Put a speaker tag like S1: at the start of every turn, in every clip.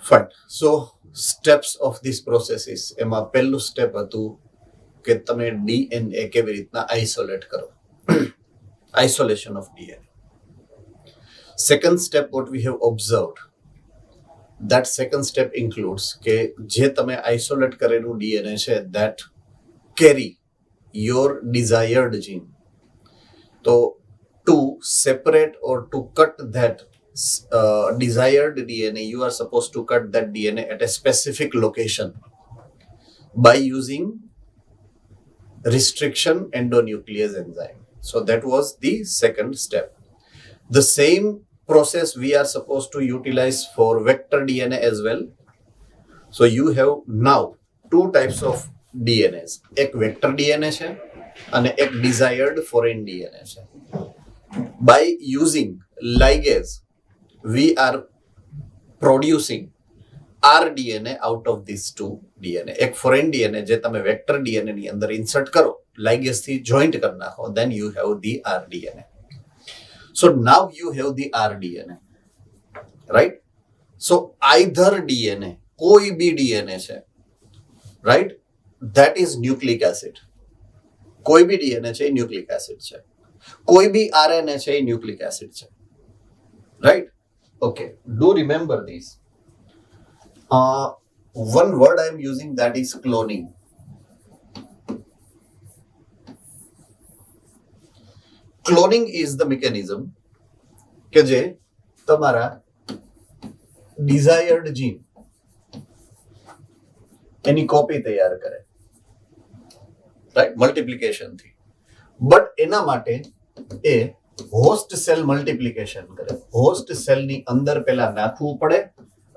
S1: Fine. So steps of this processes, એમાં પહેલું step હતું કે તમે ડીએનએ કેવી રીતના આઇસોલેટ કરો, isolation of DNA. Second step what we have observed, that second step includes કે જે તમે આઇસોલેટ કરેલું ડીએનએ છે that carry your desired gene. તો to separate or to cut that desired DNA, you are supposed to cut that DNA at a specific location by using restriction endonuclease enzyme. So that was the second step. The same process we are supposed to utilize for vector DNA as well. So you have now two types of DNAs. એક vector DNA છે અને એક desired foreign DNA છે. By using ligase, we are producing rDNA out of these two DNA. એક foreign DNA જે તમે vector DNA ની અંદર insert કરો, ligase થી joint કરી નાખો, then you have the rDNA. So now you have the rDNA, right? So either DNA, કોઈ બી DNA છે, right? That is nucleic acid. કોઈ બી DNA છે, nucleic acid છે. કોઈ બી RNA છે, nucleic acid છે, right? Okay, do remember this. One word I am using, that is cloning. Cloning is the mechanism કે જે તમારા ડિઝાયર્ડ જીન એની કોપી તૈયાર કરે, રાઈટ, મલ્ટિપ્લિકેશન થી. બટ એના માટે એ હોસ્ટ સેલ મલ્ટિપ્લિકેશન કરે. હોસ્ટ સેલ ની અંદર પહેલા નાખવું પડે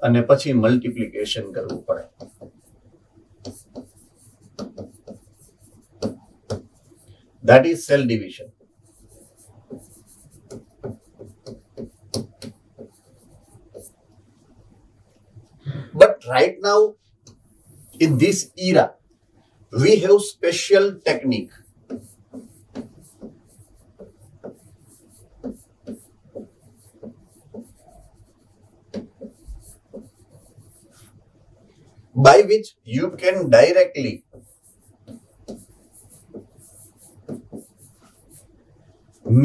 S1: અને પછી મલ્ટિપ્લિકેશન કરવું પડે. That is cell division. But right now, in this era, we have special technique. By which you can directly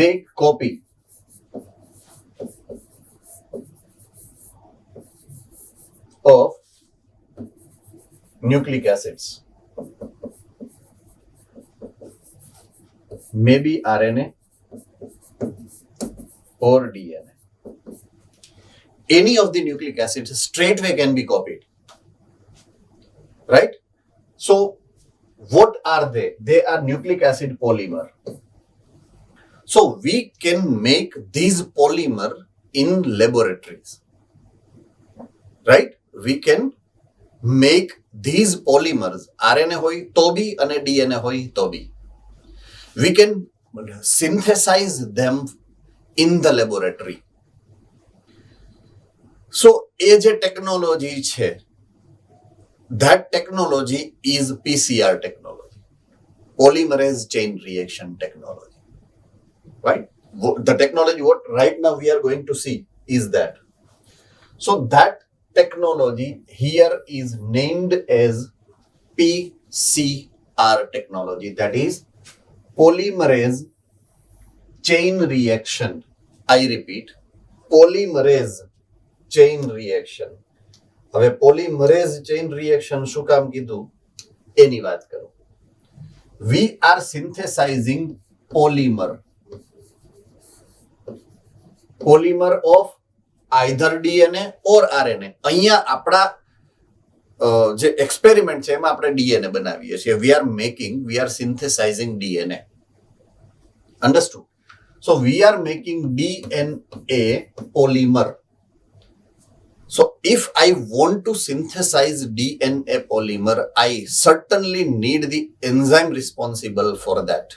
S1: make copy of nucleic acids, maybe RNA or DNA. Any of the nucleic acids straightway can be copied, right? So what are they? They are nucleic acid polymer. So we can make these polymer in laboratories, right? We can make these polymers, RNA hoy to bhi and DNA hoy to bhi. We can synthesize them in the laboratory. So a je technology che, that technology is PCR technology, polymerase chain reaction technology, right? The technology what right now we are going to see is that. So that technology here is named as PCR technology, that is polymerase chain reaction. I repeat, polymerase chain reaction. હવે polymerase chain reaction શું કામ કીધું એની વાત કરું. We are synthesizing polymer of either DNA or RNA. અહીંયા આપણા જે experiment છે એમાં આપણે ડીએનએ બનાવીએ છીએ. we are synthesizing DNA. Understood? So we are making DNA polymer. So if I want to synthesize DNA polymer, I certainly need the enzyme responsible for that,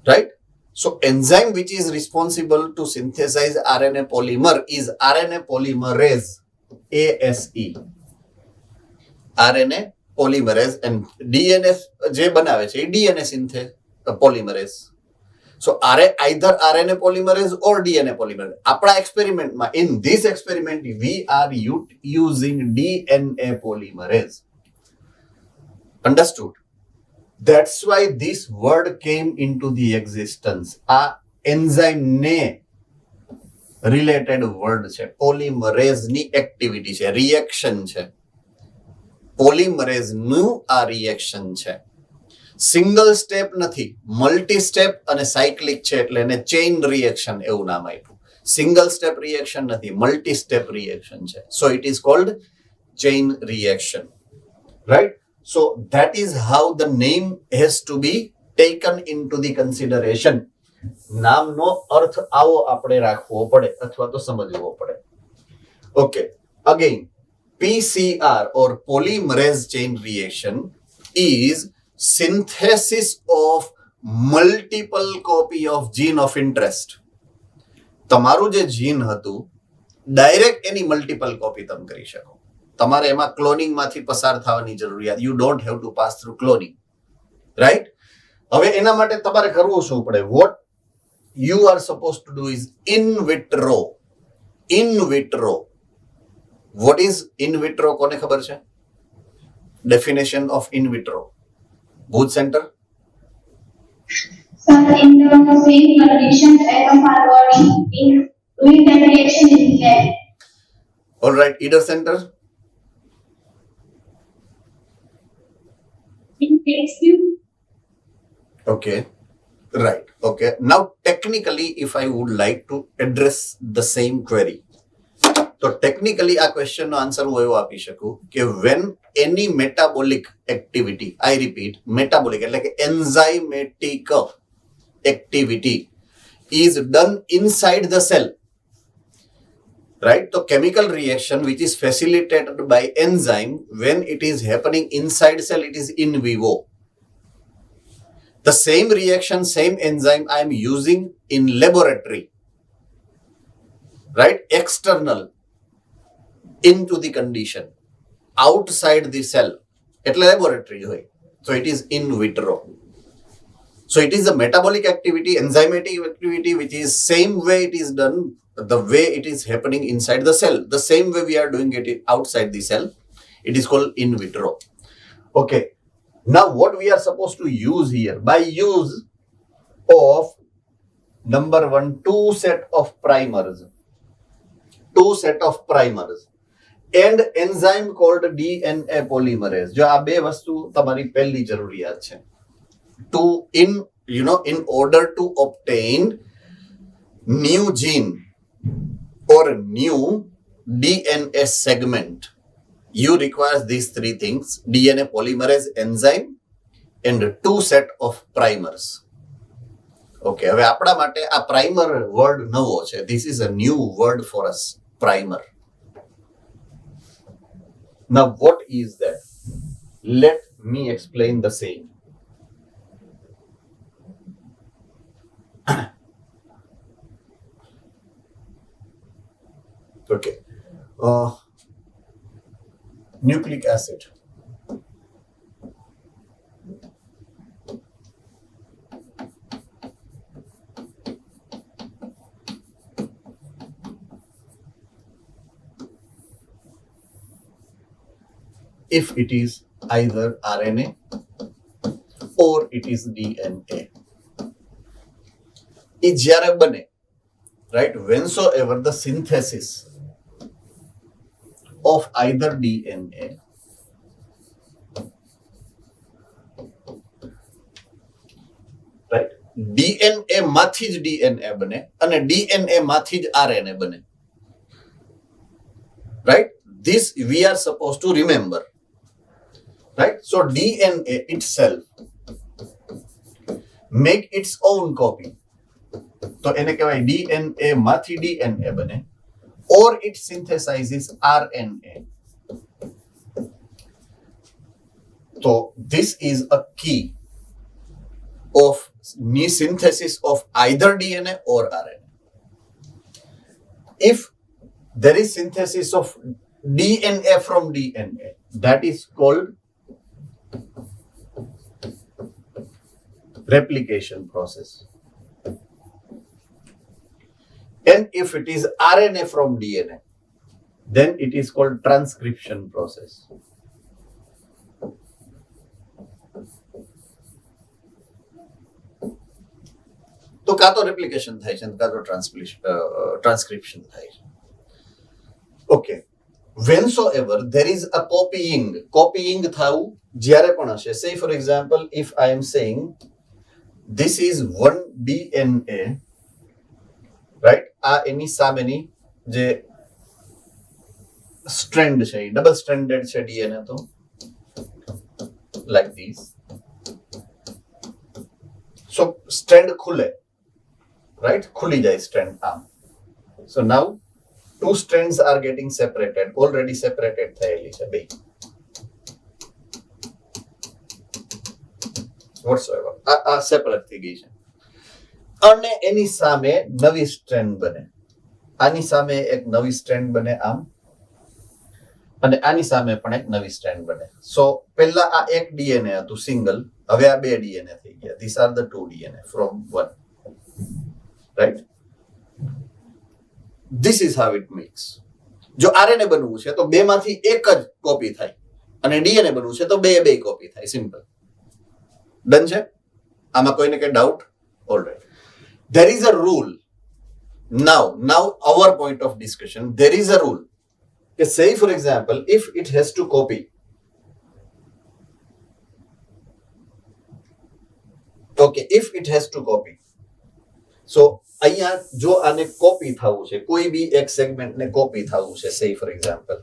S1: right? So enzyme which is responsible to synthesize RNA polymer is RNA polymerase, ASE. RNA polymerase, and DNA જે બનાવે છે એ DNA polymerase. So either RNA polymerase or DNA polymerase. આપણા એક્સપેરિમેન્ટમાં, in this experiment, we are using DNA polymerase. Understood? That's why this word came into the existence. આ enzyme ને related word છે. Polymerase ની activity છે, reaction છે. Polymerase નું આ reaction છે. સિંગલ સ્ટેપ નથી, મલ્ટી સ્ટેપ અને સાયક્લિક છે એટલે એને ચેઇન રિએક્શન એવું નામ આપ્યું. સિંગલ સ્ટેપ રિએક્શન નથી, મલ્ટી સ્ટેપ રિએક્શન છે. So it is called chain reaction, right? So that is how the name has to be taken into the consideration. નામનો અર્થ આવો આપણે રાખવો પડે અથવા તો સમજવો પડે. Okay, again PCR or polymerase chain reaction is synthesis of multiple copy of gene of interest. તમારું જે જીન હતું ડાયરેક્ટ એની મલ્ટિપલ કોપી તમે કરી શકો. તમારે એમાં ક્લોનિંગ માંથી પસાર થવાની જરૂરિયાત, you don't have to pass through cloning, right? હવે એના માટે તમારે કરવું શું પડે? What you are suppose to do is in vitro. In vitro. What is in vitro? કોને ખબર છે ડેફિનેશન ઓફ ઇન વિટ્રો? ભૂત centre.
S2: Sir, in the same conditions as of our body, in doing that reaction in lab.
S1: All right, Eder Center.
S2: In phase tube.
S1: Okay, right. Okay. Now, technically, if I would like to address the same query, તો technically આ ક્વેશ્ચનનો answer હું એવો આપી શકું કે when any metabolic activity, I repeat, metabolic એટલે કે enzymatic activity is done inside the cell, right? So chemical reaction which is facilitated by enzyme, when it is happening inside cell, it is in vivo. The same reaction, same enzyme I am using in laboratory, right? External, into the condition, outside the cell, એટલે laboratory હોય. So it is in vitro. So it is a metabolic activity, enzymatic activity, which is same way it is done, the way it is happening inside the cell, the same way we are doing it outside the cell. It is called in vitro. Okay. Now what we are supposed to use here, by use of number one, two set of primers and enzyme called DNA polymerase. જો આ બે વસ્તુ તમારી પહેલી જરૂરિયાત છે. To in order to obtain new gene or new DNA segment, you require these three things: DNA polymerase enzyme and two set of primers. Okay, હવે આપણા માટે આ primer word નવો છે. This is a new word for us, primer. Now what is that? Let me explain the same. Okay. Nucleic acid. If it is either RNA or it is DNA. એ જ્યારે બને, right, whensoever the synthesis of either DNA right, DNA માંથી જ DNA બને અને DNA માંથી જ RNA બને, right? This we are supposed to remember, right? So DNA itself make its own copy. તો એને કહેવાય DNA માંથી DNA બને, or it synthesizes RNA. So this is a key of synthesis of either DNA or RNA. If there is synthesis of DNA from DNA, that is called replication process. Then if it is RNA from DNA, then it is called transcription process. તો કાં તો replication થાય છે કાં તો transcription થાય છે. Okay, whensoever there is a copying થવું જ્યારે પણ હશે. say for example if I am saying this is one DNA, right, આ એની સામેની જે સ્ટ્રેન્ડ છે એ ડબલ સ્ટ્રેન્ડેડ છે DNA, તો like this. so strand ખુલે, right, ખુલી જાય strand આમ. so now two strands are getting separated, already separated થયેલી છે બે whatsoever, આ સેપરેટ થઈ ગઈ છે અને એની સામે નવી સ્ટ્રેન્ડ બને, આની સામે એક નવી સ્ટ્રેન્ડ બને આમ અને આની સામે પણ એક નવી સ્ટ્રેન્ડ બને. સો પહેલા આ એક ડીએનએ હતું સિંગલ, હવે આ બે ડીએનએ થઈ ગયા. These are the two DNA from one, right. These is how it makes. જો આરએનએ બનવું છે તો બે માંથી એક જ કોપી થાય અને ડીએનએ બનવું છે તો બે કોપી થાય. સિમ્પલ. ડન છે? આમાં કોઈને કઈ doubt? Alright. there is a rule now our point of discussion, there is a rule. Say for example if it has to copy, okay, if it has to copy, so અહીંયા જો આને copy થવું છે, કોઈ બી એક segment ને copy થવું છે, say for example,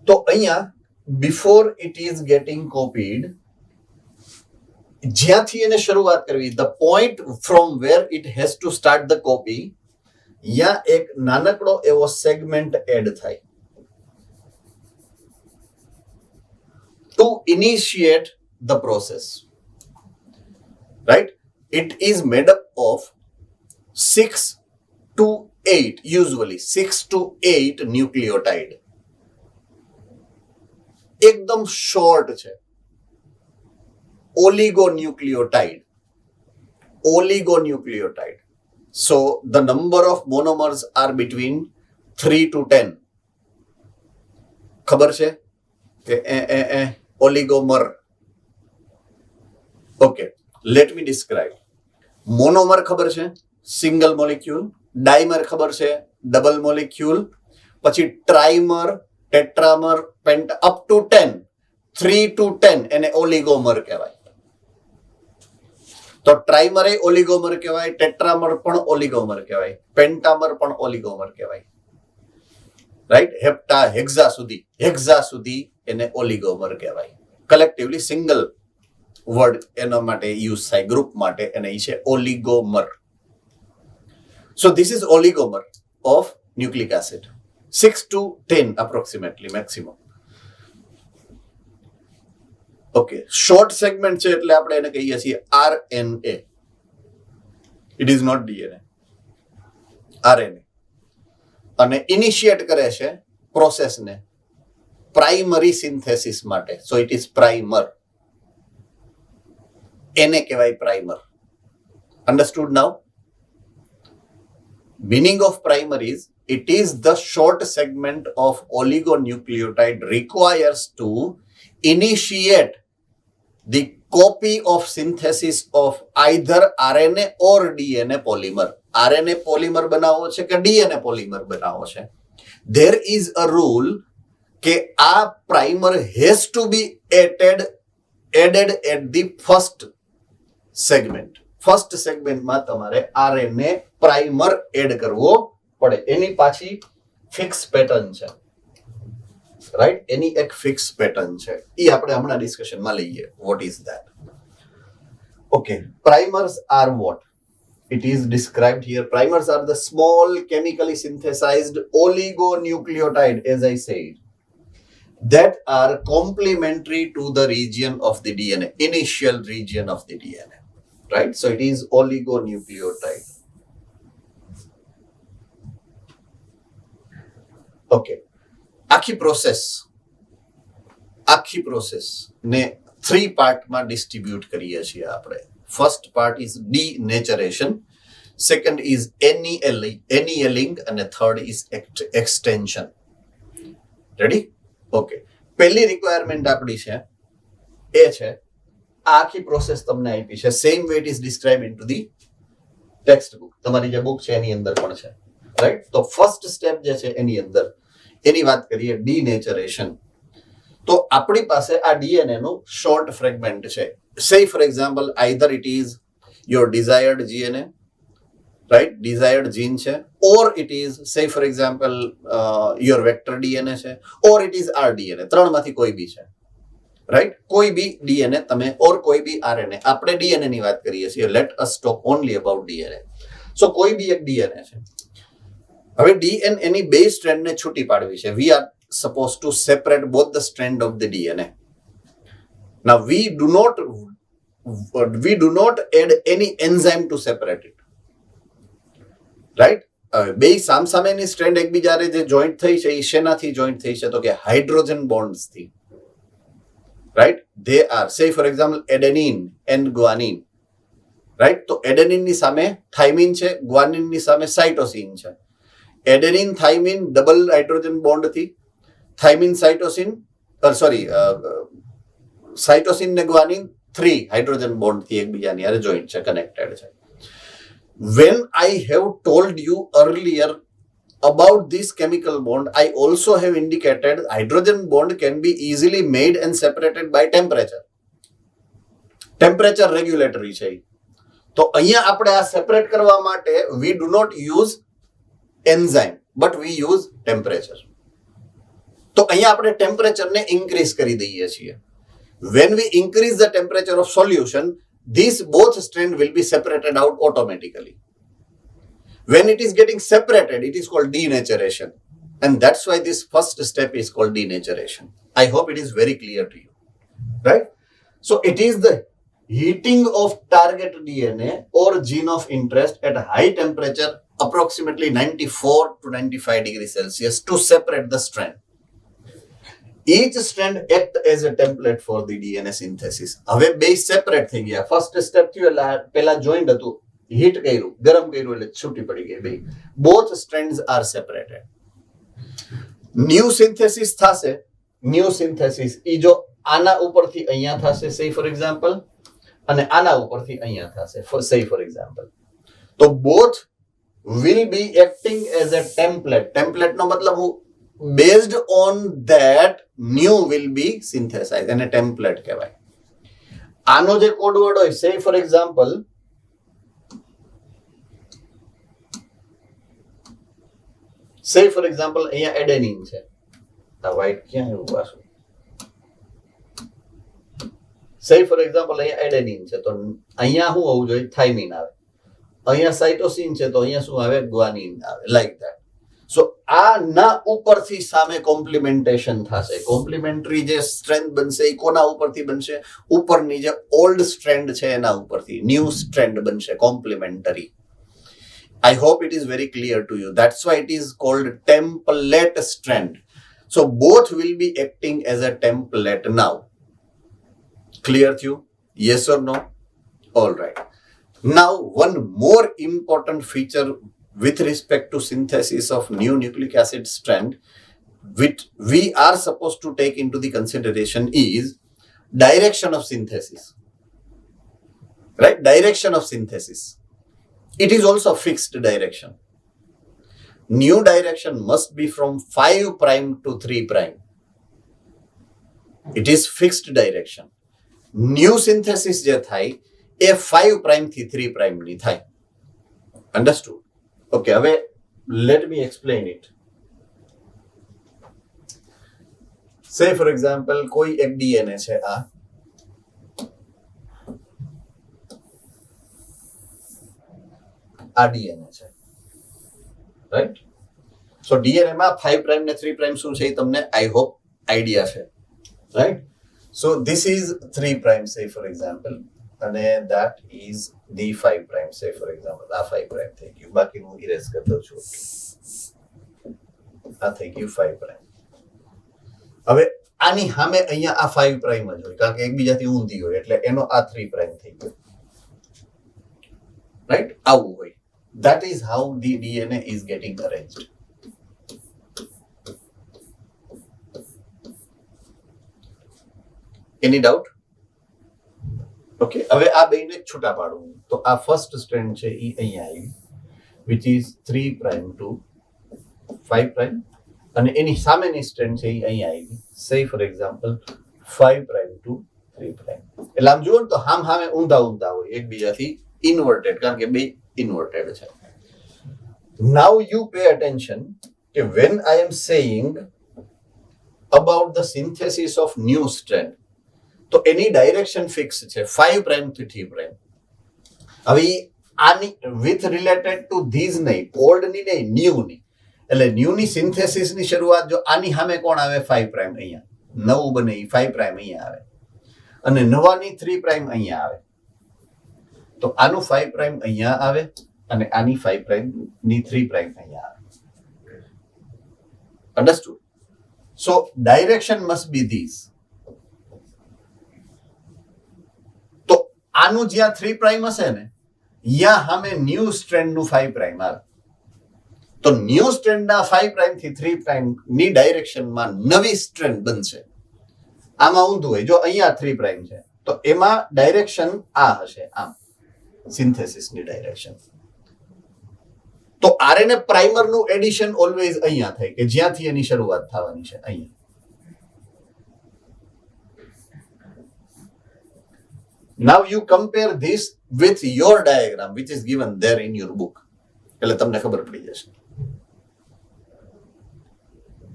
S1: તો અહીંયા before it is getting copied, જ્યાંથી એને શરૂઆત કરવી, the point from where it has to start the copy, या एक नानकड़ो एवो सेगमेंट एड थाय to initiate the process, right? It is made up of 6 to 8, usually 6 to 8 nucleotide. एकदम short छे. oligonucleotide. So the number of monomers are between 3 to 10. ખબર છે કે oligomer. Okay, let me describe. Monomer ખબર છે, single molecule. ડાઈમર ખબર છે, double molecule. પછી ટ્રાઈમર, ટેટ્રામર, પેન્ટ અપ ટુ 10, 3 to 10 એને ઓલિગોમર કહેવાય. તો ટ્રાઈમર એ ઓલિગોમર કહેવાય, ટેટ્રામર પણ ઓલિગોમર કહેવાય, પેન્ટામર પણ ઓલિગોમર કહેવાય, રાઈટ. હેક્ઝા સુધી એને ઓલિગોમર કહેવાય. કલેક્ટિવલી સિંગલ વર્ડ એના માટે યુઝ થાય, ગ્રુપ માટે, એને છે oligomer. So this is oligomer of nucleic acid. 6 to 10 approximately maximum. Okay, short segment છે એટલે આપણે એને કહીએ છીએ RNA. It is not DNA, RNA. અને ઇનિશિયેટ કરે છે પ્રોસેસને પ્રાઇમરી સિન્થેસિસ માટે. So it is primer. એને કહેવાય primer. Understood now? Meaning of primer is it is the short segment of oligonucleotide requires to initiate the copy of synthesis of either RNA or DNA polymer. RNA polymer બનાવવો છે કે DNA polymer બનાવવો છે. There is a rule કે આ primer has to be added at the first segment. First સેગમેન્ટમાં તમારે RNA primer add કરવો પડે. એની પાછી ફિક્સ પેટર્ન છે, રાઈટ. એની એક ફિક્સ પેટર્ન છે, એ આપણે હમણાં ડિસ્કશનમાં લઈએ. What is that? Okay, primers R vote? It is described here. Primers are the small chemically synthesized oligonucleotide, as I said, that are complementary to the region of the DNA, initial region of the DNA. Right? So it is oligonucleotide. Okay. આખી process ને 3 પાર્ટમાં distribute કરીએ છીએ આપણે. First part is denaturation, second is annealing અને third is extension. Ready? Okay. પહેલી requirement આપણી છે એ છે આ આખી પ્રોસેસ તમને આપી છે same way it is describe into the text book. તમારી જે બુક છે એની અંદર પણ છે, રાઈટ? તો ફર્સ્ટ સ્ટેપ જે છે એની અંદર એની વાત કરીએ denaturation. તો આપણી પાસે આ ડીએનએ નું શોર્ટ ફ્રેગમેન્ટ છે. Say for example either it is your desired DNA, right? Desired gene છે, or it is say for example your vector DNA છે, or it is R DNA. ત્રણમાંથી કોઈ બી છે, રાઈટ? કોઈ બી ડીએનએ તમે ઓર કોઈ બી આરએનએ. આપણે ડીએનએ ની વાત કરીએ છીએ. Let us talk only about DNA. So કોઈ બી એક ડીએનએ છે. હવે ડીએનએ ની બે સ્ટ્રેન્ડ ને છૂટી પાડવી છે. We R supposed to separate both the strand of the DNA. Now we do not add any enzyme to separate it, right? બે સામસામેની સ્ટ્રેન્ડ એકબીજારે જે જોઈન્ટ થઈ છે એ શેનાથી જોઈન્ટ થઈ છે તો કે હાઇડ્રોજન બોન્ડ્સ થી, right? they are say for example adenine and guanine, right? તો એડેનિન ની સામે થાઇમિન છે, ગ્વાનિન ની સામે સાઇટોસિન છે. Adenine thiamine double hydrogen bond થી, થાઇમિન સાઇટોસિન સાઇટોસિન ને ગ્વાનિન 3 હાઇડ્રોજન બોન્ડ થી એકબીજાની હારે જોઈન્ટ છે, કનેક્ટેડ છે. When I have told you earlier about this chemical bond, I also have indicated hydrogen bond can be easily made and separated by temperature. Temperature regulatory છે. તો અહીંયા આપણે આ સેપરેટ કરવા માટે we do not use enzyme but we use temperature. તો અહીંયા આપણે ટેમ્પરેચરને ઇન્ક્રીઝ કરી દઈએ છીએ. When we increase the temperature of solution, these both strand will be separated out automatically. When it is getting separated, it is called denaturation. And that's why this first step is called denaturation. I hope it is very clear to you. Right? So it is the heating of target DNA or gene of interest at a high temperature, approximately 94 to 95 degrees Celsius, to separate the strand. Each strand act as a template for the DNA synthesis. હવે બે separate થઈ ગયા. First step થયું એટલે પેલા joint હતું, heat કર્યું, ગરમ કર્યું એટલે છૂટી પડી ગઈ બે. Both strands are separated. New synthesis થશે. ન્યુ સિન્થેસિસ ઈ જો આના ઉપરથી અહીંયા થશે સે ફોર એક્ઝામ્પલ, અને આના ઉપરથી અહીંયા થશે સે ફોર એક્ઝામ્પલ. તો both will be acting as a template. Template નો મતલબ હું based on that new will be synthesized and a template કહેવાય. આનો જે કોડ વર્ડ હોય say for example અહીંયા એડેનિન છે. આ white ક્યાં આવ્યું પાછું? say for example અહીંયા એડેનિન છે તો અહીંયા શું હોવું જોઈએ? થાઇમિન આવે. અહીંયા સાઇટોસિન છે તો અહીંયા શું આવે? ગ્વાનિન આવે. Like that. સો આ ના ઉપરથી સામે કોમ્પ્લિમેન્ટેશન થશે. કોમ્પ્લિમેન્ટરી જે સ્ટ્રેન્ડ બનશે એ કોના ઉપરથી બનશે? ઉપરની જે ઓલ્ડ સ્ટ્રેન્ડ છે એના ઉપરથી ન્યૂ સ્ટ્રેન્ડ બનશે, complimentary. I hope it is very clear to you. That's why it is called template strand. So both will be acting as a template now. Clear to you? Yes or no? All right. Now one more important feature with respect to synthesis of new nucleic acid strand, which we are supposed to take into the consideration is direction of synthesis. Right? Direction of synthesis. It is also fixed direction. New direction must be from 5' to 3'. It is fixed direction. New synthesis je thai, એ 5' થી 3' ની થાય. Understood? Okay, હવે let me explain it. Say for example, કોઈ એક DNA છે આ DNA છે, right? So DNA માં 5' ને 3' શું છે એ તમને I hope idea છે, right? So this is 3' say for example, અને that is the 5' say for example. આ 5' થઈ ગયું, બાકી હું ઇરેઝ કરી દઉં છું. આ થઈ ગયું 5'. હવે આની સામે અહીંયા આ 5' જ હોય કારણ કે એકબીજાથી ઊંધી હોય એટલે એનો આ 3' થઈ ગયો. રાઈટ, આવું હોય. That is how the DNA is getting arranged. Any doubt? Okay, હવે આ બેને છૂટા પાડું તો આ ફર્સ્ટ સ્ટ્રેન્ડ છે એ અહીંયા આવી, which is 3 prime to 5 prime, અને એની સામેની સ્ટ્રેન્ડ છે એ અહીંયા આવી, say for example 5 prime to 3 prime. એટલે આમ જુઓ ને તો હામ હામે ઊંધા ઊંધા હોય એકબીજાથી ઇન્વર્ટેડ, કારણ કે બે ઇન્વર્ટેડ છે. Now you pay attention કે when I am saying about the synthesis of new strand, તો એની ડાયરેક્શન ફિક્સ છે 5 પ્રાઇમ થી 3 પ્રાઇમ. હવે આની વિથ રિલેટેડ ટુ ધીઝ નહીં, ઓલ્ડ ની નહીં, ન્યુ ની. એટલે ન્યુ ની સિન્થેસિસ ની શરૂઆત જો આની સામે કોણ આવે 5 પ્રાઇમ, અહીંયા નવું બને 5 પ્રાઇમ અહીંયા આવે, અને નવાની 3 પ્રાઇમ અહીંયા આવે. તો આનું 5 પ્રાઇમ અહીંયા આવે અને આની 5 પ્રાઇમ ની 3 પ્રાઇમ અહીંયા આવે. Understood? So direction must be this. આનું જ્યાં 3 પ્રાઇમ હશે ને, ત્યાં સામે ન્યૂ સ્ટ્રેન્ડ નું 5 પ્રાઇમ આવે. તો ન્યૂ સ્ટ્રેન્ડ ના 5 પ્રાઇમ થી 3 પ્રાઇમ ની ડાયરેક્શનમાં નવી સ્ટ્રેન્ડ બનશે. આમાં ઊંધું હોય, જો અહીંયા 3 પ્રાઇમ છે તો એમાં ડાયરેક્શન આ હશે, આમ સિન્થેસિસ ની ડાયરેક્શન. તો આરએનએ પ્રાઇમર નું એડિશન ઓલવેઝ અહીંયા થાય કે જ્યાંથી એની શરૂઆત થવાની છે, અહીંયા. Now you compare this with your diagram which is given there in your book. એટલે તમને ખબર પડી જશે.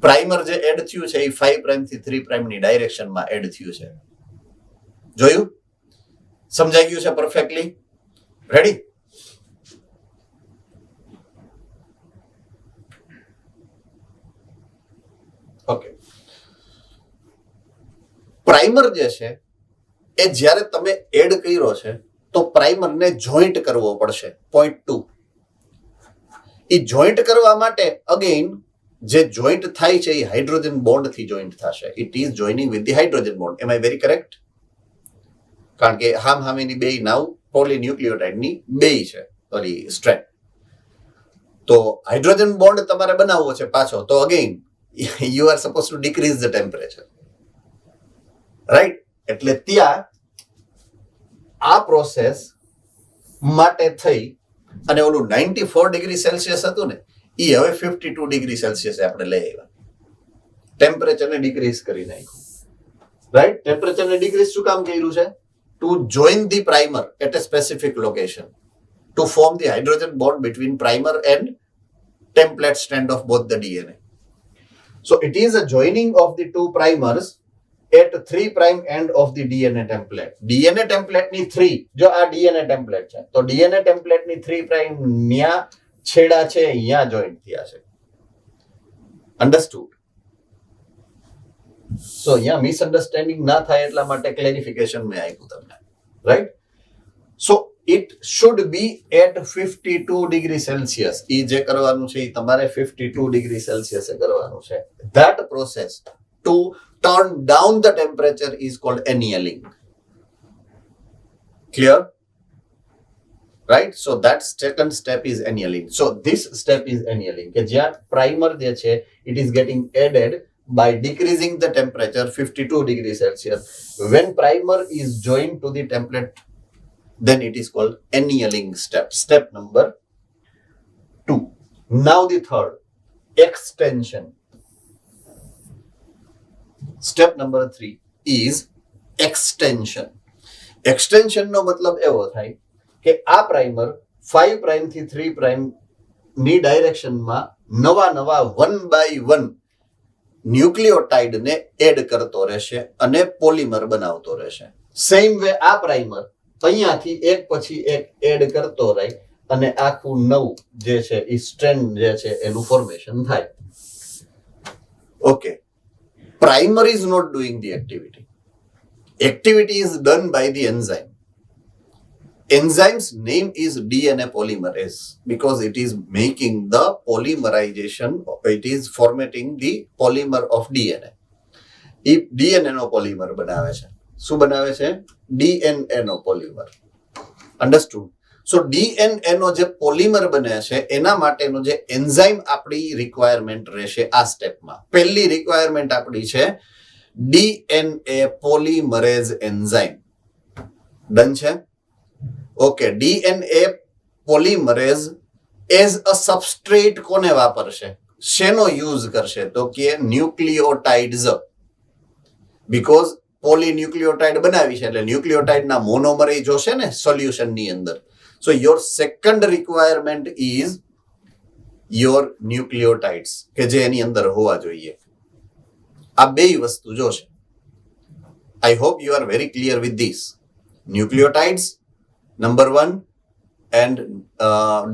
S1: પ્રાઇમર જે એડ થયું છે એ 5 પ્રાઇમ થી 3 પ્રાઇમ ની ડાયરેક્શન માં એડ થયું છે. જોયું? સમજાઈ ગયું છે પરફેક્ટલી? રેડી? ઓકે. પ્રાઇમર જે છે એ જ્યારે તમે એડ કર્યો છે તો પ્રાઇમરને જોઈન્ટ કરવો પડશે. પોઈન્ટ 2. એ જોઈન્ટ કરવા માટે અગેન જે જોઈન્ટ થાય છે એ હાઇડ્રોજન બોન્ડ થી જોઈન્ટ થશે. It is joining with the hydrogen bond. Am I very correct? કારણ કે હામેની બે નાવ પોલીન્યુક્લિયોટાઇડ ની બે છે ઓલી સ્ટ્રેન્ડ. તો હાઇડ્રોજન બોન્ડ તમારે બનાવવો છે પાછો, તો again you are suppose two decrease the temperature, right? એટલે ત્યાં આ પ્રોસેસ માટે થઈ અને ઓલું 94 ડિગ્રી સેલ્સિયસ હતું ને, એ હવે 52 ડિગ્રી સેલ્સિયસ આપણે લઈ આવ્યા. ટેમ્પરેચરને ડિક્રીઝ કરી નાખ્યું, રાઈટ? ટેમ્પરેચરને ડિક્રીઝ શું કામ કર્યું છે? To join the primer at a specific location, to form the hydrogen bond between primer and template strand of both the DNA. So it is a joining of the two primers at 3 prime end of the DNA template. DNA template ની 3, જો આ DNA template છે તો DNA template ની 3 prime ન્યા છેડા છે, અહીંયા જોઈન્ટ થયા છે. Understood? So અહીંયા મિસઅન્ડરસ્ટેન્ડિંગ ના થાય એટલા માટે ક્લેરિફિકેશન મેં આપ્યું તમને, right? So it should be at 52 degree Celsius. એ જે કરવાનું છે એ તમારે 52 degree Celsius એ કરવાનું છે. That process to turn down the temperature is called annealing. Clear? Right? So that second step is annealing. So this step is annealing. કે જ્યાં primer જે છે it is getting added by decreasing the temperature 52 degree Celsius. When primer is joined to the template, then it is called annealing step. Step number 2. Now the third, extension. Step number 3 is extension. Extension નો મતલબ એવો થાય કે આ primer 5 prime થી 3 prime ની ડાયરેક્શનમાં નવા 1 by 1 nucleotide ને add કરતો રહેશે અને પોલિમર બનાવતો રહેશે. સેમ વે આ પ્રાઇમર અહીંયાથી એક પછી એક એડ કરતો રહે અને આખું નવું જે છે એ સ્ટ્રેન્ડ જે છે એનું ફોર્મેશન થાય. Okay. Primer is not doing the activity. Activity is done by the enzyme. Enzyme's name is DNA polymerase because it is making the polymerization, it is formatting the polymer of DNA. એ DNA નો polymer બનાવે છે. શું બનાવે છે? DNA નો polymer. Understood? So DNA નો જે પોલિમર બને છે એના માટેનો જે એન્ઝાઇમ આપણી રિક્વાયરમેન્ટ રહેશે આ સ્ટેપમાં. પહેલી રિક્વાયરમેન્ટ આપણી છે ડીએનએ પોલિમરેઝ એન્ઝાઇમ. ડન છે? Okay, DNA polymerase as a substrate કોને વાપરશે, શેનો યુઝ કરશે? તો કે ન્યુક્લિયોટાઇડ્સ. બીકોઝ પોલીન્યુક્લિયોટાઇડ બનાવી છે એટલે ન્યુક્લિયોટાઇડના મોનોમર એ જોશે ને સોલ્યુશનની અંદર. So your second requirement is your nucleotides કે જે એની અંદર હોવા જોઈએ. આ બે વસ્તુ જોશે. I hope you are very clear with this. Nucleotides number 1 and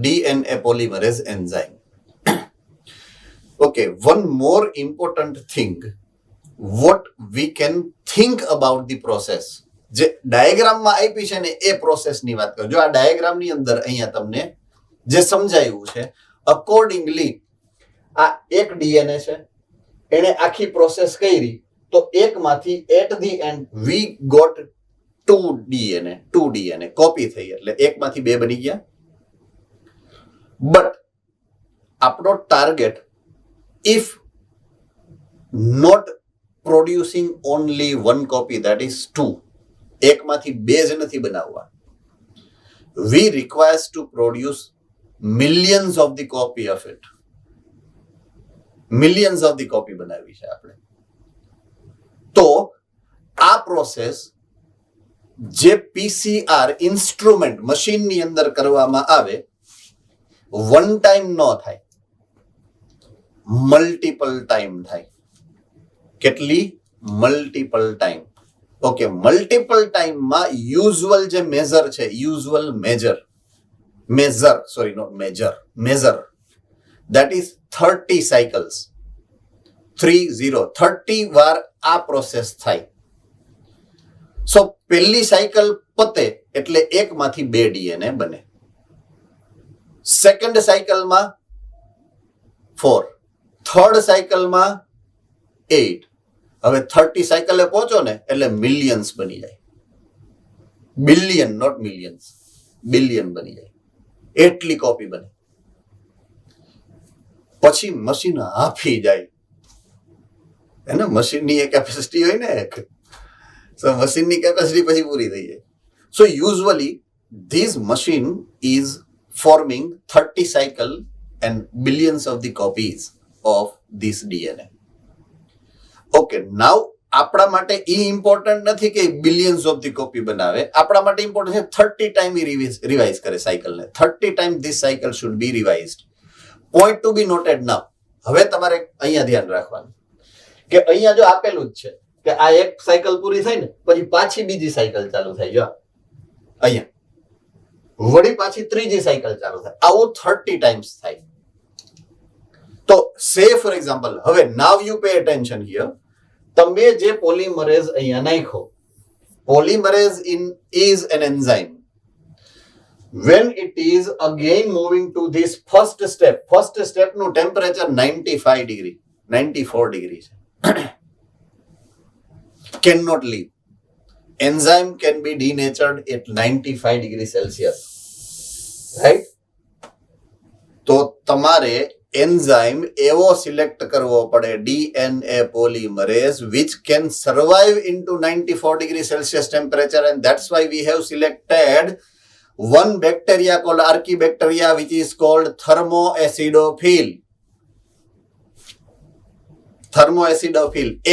S1: DNA polymerase enzyme. Okay, one more important thing what we can think about the process. જે ડાયાગ્રામમાં આપી છે ને એ પ્રોસેસની વાત કરો. જો આ ડાયાગ્રામની અંદર અહીંયા તમને જે સમજાયું છે અકોર્ડિંગલી આ એક ડીએનએ છે, એને આખી પ્રોસેસ કરી તો એકમાંથી at the end we got two DNA copy થઈ એટલે એકમાંથી બે બની ગયા. બટ આપણો target if not producing only one copy that is 2, એકમાંથી બે જ નથી બનાવવા. We requires to produce millions of the copy of it. Millions of the copy બનાવી છે આપણે. તો આ પ્રોસેસ જે પીસીઆર ઇન્સ્ટ્રુમેન્ટ મશીનની અંદર કરવામાં આવે વન ટાઈમ ન થાય, મલ્ટિપલ ટાઈમ થાય. કેટલી? Multiple time. ઓકે, મલ્ટિપલ ટાઈમમાં યુઝ્યુઅલ જે મેઝર છે, usual measure that is 30 cycles. 30 વાર આ પ્રોસેસ થાય. સો પહેલી સાયકલ પતે એટલે એકમાંથી બે ડીએનએ બને. સેકન્ડ સાયકલમાં 4, થર્ડ સાયકલમાં 8. હવે 30 સાયકલે પહોંચો ને એટલે મિલિયન્સ બની જાય. બિલિયન, નોટ મિલિયન્સ, બિલિયન બની જાય. એટલી કોપી બને. પછી મશીન હાફી જાય. એને મશીનની એક કેપેસિટી હોય ને, સો મશીનની કેપેસિટી પછી પૂરી થઈ જાય. So usually this machine is forming 30 cycle and billions of the copies of this DNA. Okay, now આપણા માટે એ ઇમ્પોર્ટન્ટ નથી કે બિલિયન્સ ઓફ ધી કોપી બનાવે. આપણા માટે ઇમ્પોર્ટન્ટ છે 30 ટાઈમ રિવાઇઝ કરે સાયકલને. 30 time this cycle should be revised. Point to be noted now. હવે તમારે અહીંયા ધ્યાન રાખવાનું કે અહીંયા જો આપેલું જ છે કે આ એક સાયકલ પૂરી થાય ને પછી પાછી બીજી સાયકલ ચાલુ થાય. જો અહીંયા વળી પાછી ત્રીજી સાયકલ ચાલુ થાય. આવું 30 ટાઈમ્સ થાય. તો સે ફોર એક્ઝામ્પલ, હવે now you pay attention here. તમે જે પોલિમરેઝ અહીંયા નાખો, polymerase is an enzyme. When it is again moving to this first step નું ટેમ્પરેચર 94 ડિગ્રી છે. cannot leave. Enzyme can be denatured at 95 degrees Celsius. Right? તો તમારે enzyme એવો select કરવો પડે DNA polymerase which can survive into 94 degrees Celsius temperature, and that's why we have selected one bacteria called Archaebacteria which is called thermoacidophile.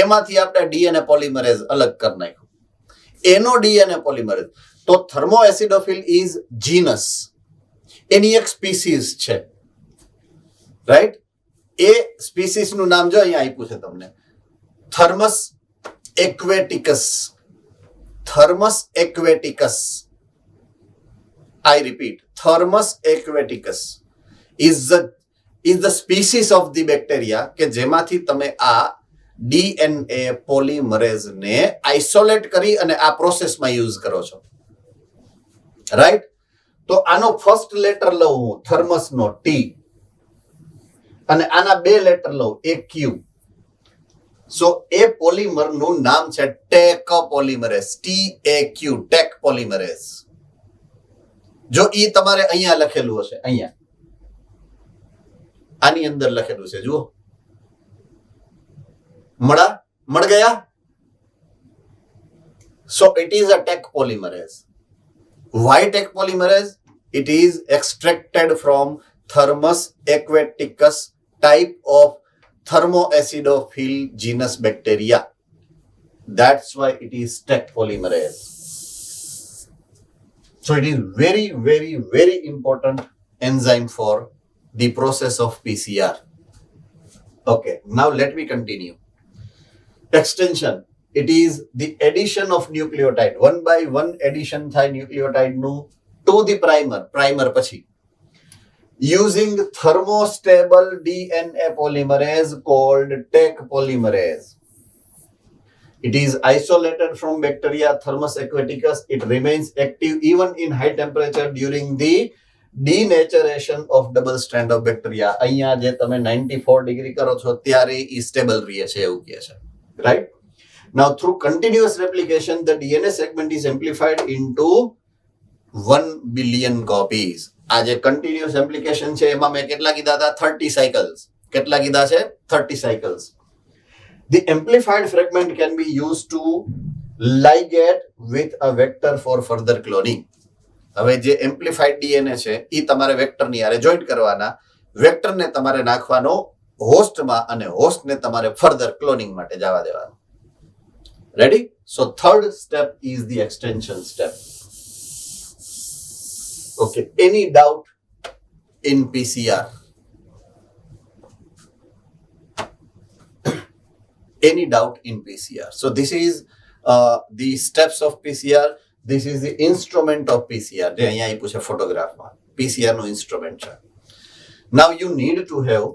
S1: એમાંથી આપણે DNA polymerase અલગ કરી નાખ્યું. એનો DNA polymerase. તો thermoacidophile is genus. એની એક સ્પીસીસ છે. Right? એ species નું નામ જો અહીંયા આપ્યું છે તમને, થર્મસ એક્વેટિકસ. I repeat, Thermus aquaticus is the species of the bacteria કે જેમાંથી તમે આ DNA polymerase ને આઇસોલેટ કરી અને આ પ્રોસેસમાં યુઝ કરો છો. રાઈટ? તો આનો ફર્સ્ટ લેટર લઉં હું થર્મસ નો T અને આના બે લેટર લઉં એક Q. સો એ પોલિમર નું નામ છે Taq polymerase. TAQ, Taq polymerase. જો ઈ તમારે અહીંયા લખેલું હશે, અહીંયા આની અંદર લખેલું છે, જુઓ, મળ ગયા. So it is a Taq polymerase. Why Taq polymerase? It is extracted from Thermus aquaticus type of thermoacidophile genus bacteria. That's why it is Taq polymerase. So it is very, very, very important enzyme for the process of PCR. Okay, now let me continue. Extension. It is the addition of nucleotide. One by one addition થાય nucleotide નું to the primer પછી. Using thermostable DNA polymerase called Taq polymerase. It is isolated from bacteria Thermus aquaticus. It remains active even in high temperature during the denaturation of double strand of bacteria. અહીંયા જે તમે 94 degree કરો છો ત્યારે ઈ stable રહે છે એવું કહે છે, right? Now through continuous replication the DNA segment is amplified into 1 billion copies. આ જે continuous amplification છે એમાં મેં કેટલા કીધા હતા? 30 cycles. કેટલા કીધા છે? 30 cycles. The amplified fragment can be used to ligate with a vector for further cloning. હવે જે amplified DNA છે ઈ તમારે વેક્ટર ની હારે જોઈન્ટ કરવાના, વેક્ટર ને તમારે નાખવાનો હોસ્ટ માં અને હોસ્ટ ને તમારે ફર્ધર ક્લોનિંગ માટે જવા દેવાનું. Ready? So third step is the extension step. Okay, any doubt in PCR? Any doubt in PCR? So this is the steps of PCR. This is the instrument of PCR. જે અહીંયા આપ્યું છે ફોટોગ્રાફમાં, PCR નું instrument છે. Now you need to have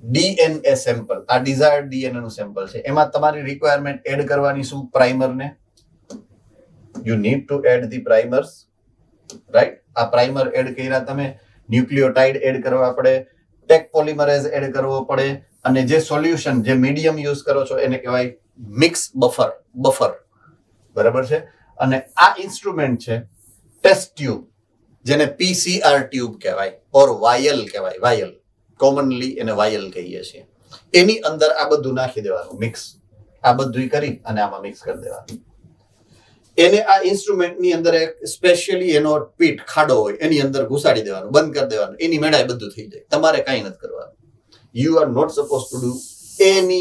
S1: DNA sample. આ desired DNA નું sample છે. એમાં તમારી રિક્વાયરમેન્ટ એડ કરવાની શું? પ્રાઇમર ને. You need to add the primers, right? આ પ્રાઇમર એડ કર્યા તમે, ન્યુક્લિયોટાઇડ એડ કરવા પડે, ટેક પોલિમરેઝ એડ કરવો પડે, અને જે સોલ્યુશન જે મીડિયમ યુઝ કરો છો એને કહેવાય મિક્સ બફર, બરાબર છે? અને આ ઇન્સ્ટ્રુમેન્ટ છે ટેસ્ટ ટ્યુબ, જેને PCR ટ્યુબ કહેવાય ઓર વાયલ કહેવાય. વાયલ કોમનલી એને વાયલ કહીએ છીએ. એની અંદર આ બધું નાખી દેવાનું મિક્સ, આ બધું કરી અને આમાં મિક્સ કરી દેવાનું. એને આ ઇન્સ્ટ્રુમેન્ટ ની અંદર એક સ્પેશિયલી એનો પીટ ખાડો હોય એની અંદર ઘુસાડી દેવાનું, બંધ કરી દેવાનું, એની મેળાએ બધું થઈ જાય. તમારે કઈ નથી કરવાનું. You are not supposed to do any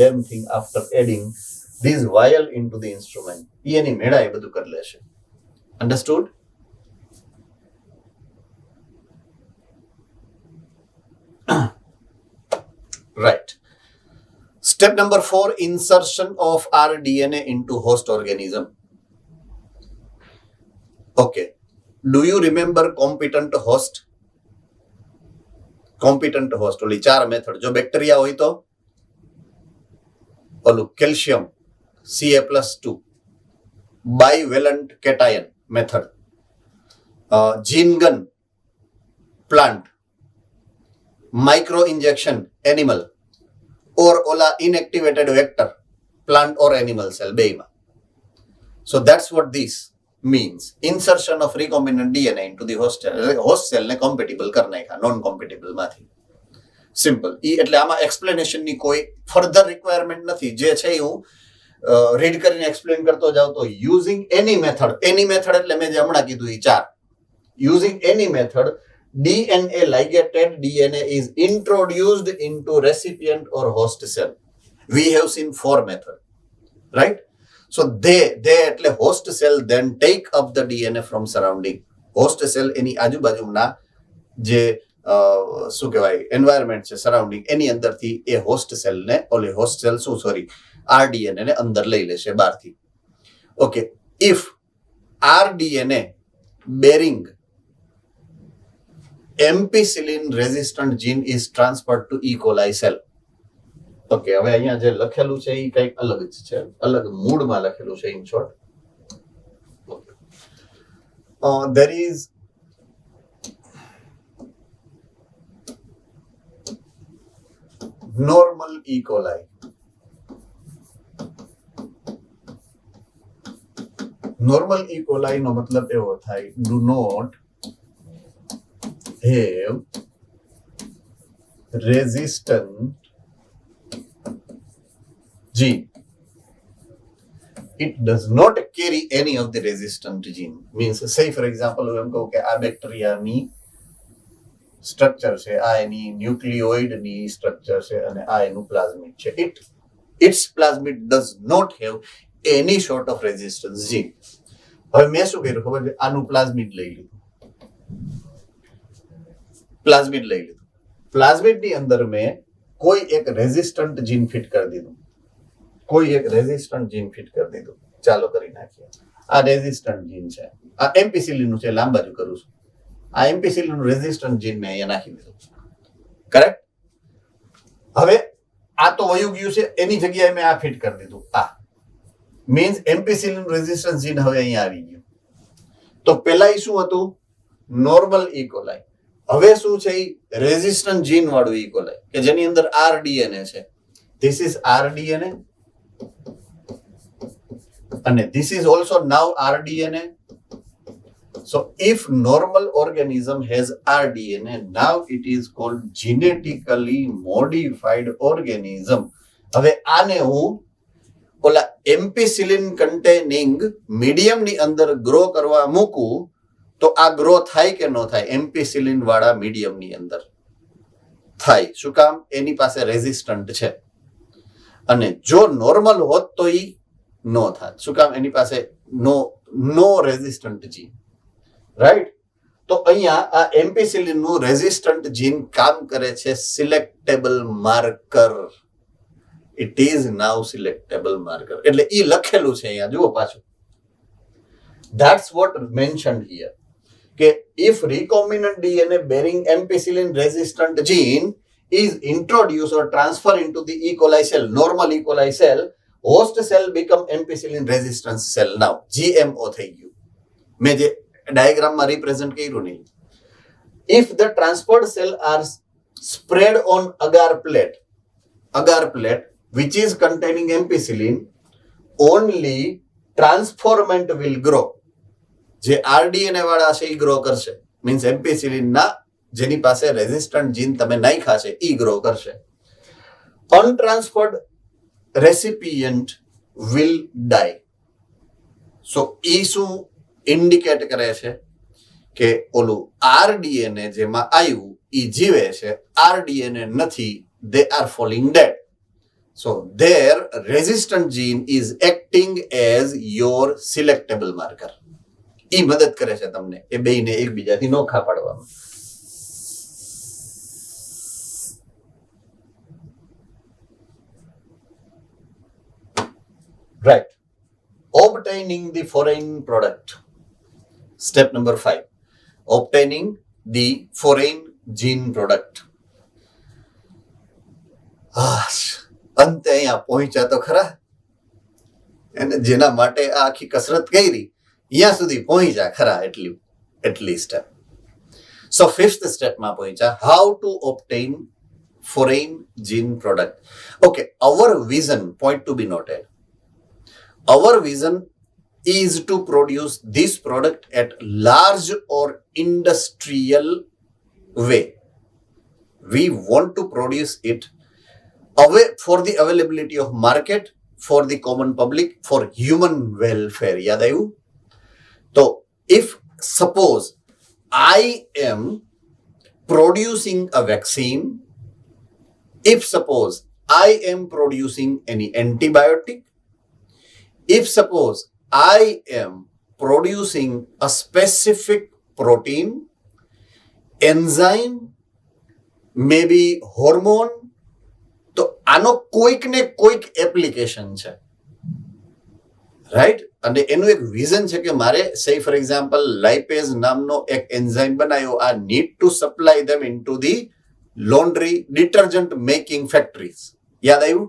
S1: damn thing after adding this vial into the instrument. એની મેળાએ બધું કરી લેશે. Understood? Right. Step number 4, insertion of rDNA into host organism. Okay. Do you remember competent host? Competent host, only 4 method. જો bacteria હોય તો ઓલું calcium Ca+2, bivalent cation method, gene gun plant, micro injection animal, or ola inactivated vector plant or animal cell બેયમાં. So that's what this means. Insertion of recombinant DNA into the host cell ને compatible કરી નાખ્યા non compatible માંથી. Simple. ઈ એટલે આમાં explanation ની કોઈ further requirement નથી. જે છે હું રીડ કરીને એક્સપ્લેન કરતો જાઉં તો યુઝિંગ એની મેથડ એટલે મેં જે હમણાં કીધું એ 4. Using any method DNA ligated DNA is introduced into recipient or host cell. We have seen 4 methods, right? So they એટલે host cell then take up the DNA from surrounding. Host cell એની આજુબાજુના જે શું કહેવાય environment છે surrounding એની અંદરથી એ host cell ને RDNA ને અંદર લઈ લેશે બહારથી. Okay, if RDNA bearing ampicillin resistant gene is transferred to E. coli cell. Okay, હવે અહીંયા જે લખેલું છે એ કંઈક અલગ જ છે, અલગ મૂડમાં લખેલું છે. In short, there is normal E. coli. Normal E coli નો મતલબ એવો થાય do not have resistant gene. It does not carry any of the resistant gene. Means, say for example, હું એમ કહું કે આ બેક્ટેરિયાની સ્ટ્રક્ચર છે, આ એની ન્યુક્લિયોઇડની સ્ટ્રક્ચર છે અને આ એનું પ્લાઝમિડ છે. Its plasmid does not have any sort of resistance gene. હવે મેં શું કર્યું ખબર છે? આનું પ્લાઝમિડ લઈ લીધું. પ્લાઝમિડની અંદર મેં કોઈ એક રેઝિસ્ટન્ટ જીન ફિટ કરી દીધું. ચાલો કરી નાખીએ. આ રેઝિસ્ટન્ટ જીન છે, આ એમ્પિસિલિન નું છે, લાંબાજુ કરું છું. આ એમ્પિસિલિન નું રેઝિસ્ટન્ટ જીન મેં અહીંયા નાખી દીધું. કરેક્ટ? હવે આ તો વયું ગયું છે, એની જગ્યાએ મેં આ ફિટ કરી દીધું. આ મીન્સ એમ્પિસિલિન રેઝિસ્ટન્ટ જીન હવે અહીંયા આવી ગયું. તો પેલા શું હતું? Normal E. coli. હવે શું છે? રેઝિસ્ટન્ટ જીન વાળું ઇકોલાઈ કે જેની અંદર RDNA છે. This is RDNA and this is also now RDNA. So if normal organism has RDNA, now it is called genetically modified organism. હવે આને હું ઓલા એમ્પિસિલિન કન્ટેનિંગ મીડિયમ ની અંદર ગ્રો કરવા મૂકું તો આ ગ્રો થાય કે ન થાય? એમ્પિસિલિન વાળા મીડિયમ ની અંદર થાય. શું કામ? એની પાસે રેઝિસ્ટન્ટ છે. અને જો નોર્મલ હોત તો ઈ નો થાત. શું કામ? એની પાસે નો રેઝિસ્ટન્ટ જીન. રાઈટ? તો અહીંયા આ એમ્પિસિલિન નું રેઝિસ્ટન્ટ જીન કામ કરે છે selectable marker. It is now selectable marker. એટલે ઈ લખેલું છે અહીંયા, જુઓ પાછું. ધેટ્સ વોટ મેન્શન્ડ હિયર કે if recombinant DNA bearing ampicillin resistant gene is introduced or transferred into the E. coli cell, normal E. coli cell, host cell become ampicillin resistant cell. Now GMO થઈ ગયું. મેં જે ડાયાગ્રામમાં represent કર્યું નહીં. If the transferred cell are spread on agar plate which is containing ampicillin, only transformant will grow. જે RDNA વાળા છે ઈ ગ્રો કરશે. મીન્સ એમ્પિસિલિન ના જેની પાસે રેઝિસ્ટન્ટ જીન તમે નાખ્યા છે ઈ ગ્રો કરશે. અનટ્રાન્સફર્ડ રેસિપિયન્ટ વિલ ડાય. સો ઈ શું ઇન્ડિકેટ કરે છે કે ઓલું RDNA જેમાં આવ્યું ઈ જીવે છે, RDNA નથી, they are falling dead. So their resistant gene is acting as your selectable marker. ઈ મદદ કરે છે તમને એ બેયને એકબીજાથી નોખા પાડવામાં. Right. Obtaining the foreign product. Step number 5. Obtaining the foreign gene product. અંતે અહીંયા પહોંચ્યા તો ખરા. અને જેના માટે આ આખી કસરત કરી અહીંયા સુધી પહોંચ્યા ખરા એટલી સ્ટેપ. સો ફિફ્થ સ્ટેપમાં પહોંચ્યા, how to obtain foreign gene product. Okay, our vision, point to be noted, our vision is to produce this product at large or industrial way. We want to produce it away for the availability of market, for the common public, for human welfare. યાદ આવ્યું? So, if suppose I am producing a vaccine, if suppose I am producing any antibiotic, if suppose I am producing a specific protein, enzyme, maybe hormone, તો આનો કોઈક ને કોઈક application છે, right? અને એનું એક વિઝન છે કે મારે સે ફોર એક્ઝામ્પલ લાઇપેઝ નામનો એક એન્ઝાઇમ બનાવ્યો, આ need to supply them into the laundry detergent making factories. યાદ આવ્યું?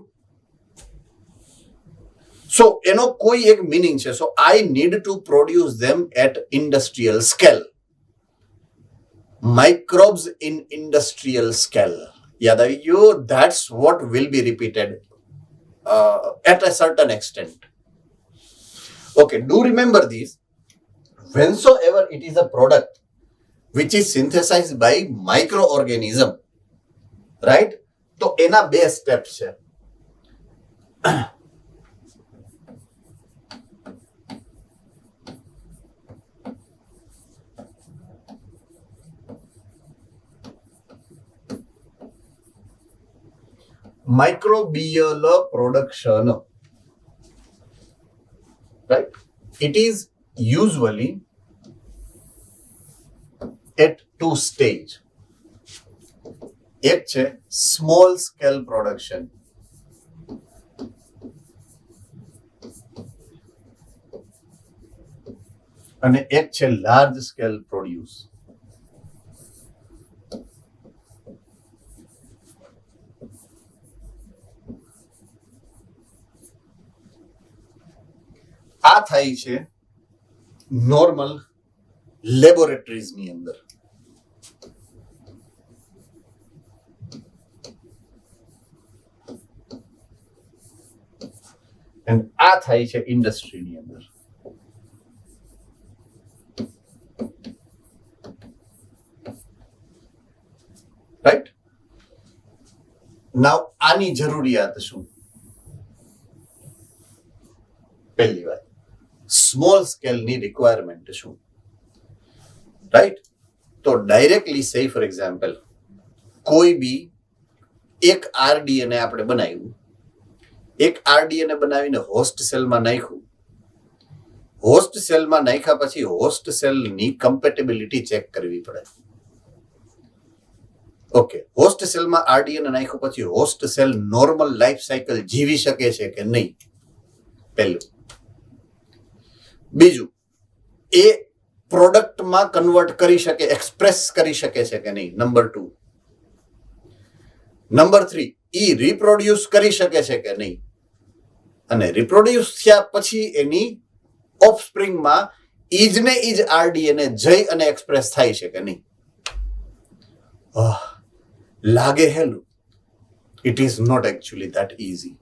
S1: સો એનો કોઈ એક મિનિંગ છે. So I need to produce them at industrial scale. Microbes in industrial scale. યાદ આવી ગયું? That's what will be repeated at a certain extent. Okay, do remember this. Whensoever it is a product which is synthesized by microorganism, right? તો એના બે step છે. Microbial production, right? It is usually at two stage. એક છે small scale production, અને એક છે large scale produce. આ થાય છે નોર્મલ લેબોરેટરીઝ ની અંદર. અને આ થાય છે ઇન્ડસ્ટ્રીની અંદર. રાઈટ? નાઉ આની જરૂરિયાત શું? પહેલી વાત, સ્મોલ સ્કેલની રિક્વાયરમેન્ટ શું? રાઈટ? તો ડાયરેક્ટલી સે ફોર એક્ઝામ્પલ કોઈ બી એક આરડીએને આપણે બનાવ્યું, એક આરડીએને બનાવીને હોસ્ટ સેલમાં નાખ્યું. હોસ્ટ સેલમાં નાખ્યા પછી હોસ્ટ સેલની કમ્પેટેબિલિટી ચેક કરવી પડે. ઓકે, હોસ્ટ સેલમાં આરડીએને નાખ્યું પછી host cell normal life cycle જીવી શકે છે કે નહીં, પહેલું. બીજું, એ પ્રોડક્ટમાં કન્વર્ટ કરી શકે, એક્સપ્રેસ કરી શકે છે કે નહીં, નંબર 2. નંબર 3, ઈ રિપ્રોડ્યુસ કરી શકે છે કે નહીં, અને રિપ્રોડ્યુસ થયા પછી એની ઓફસ્પ્રિંગમાં ઈજ ને ઈજ આરડીએને જઈ અને એક્સપ્રેસ થાય છે કે નહીં. લાગે હેલું. It is not actually that easy.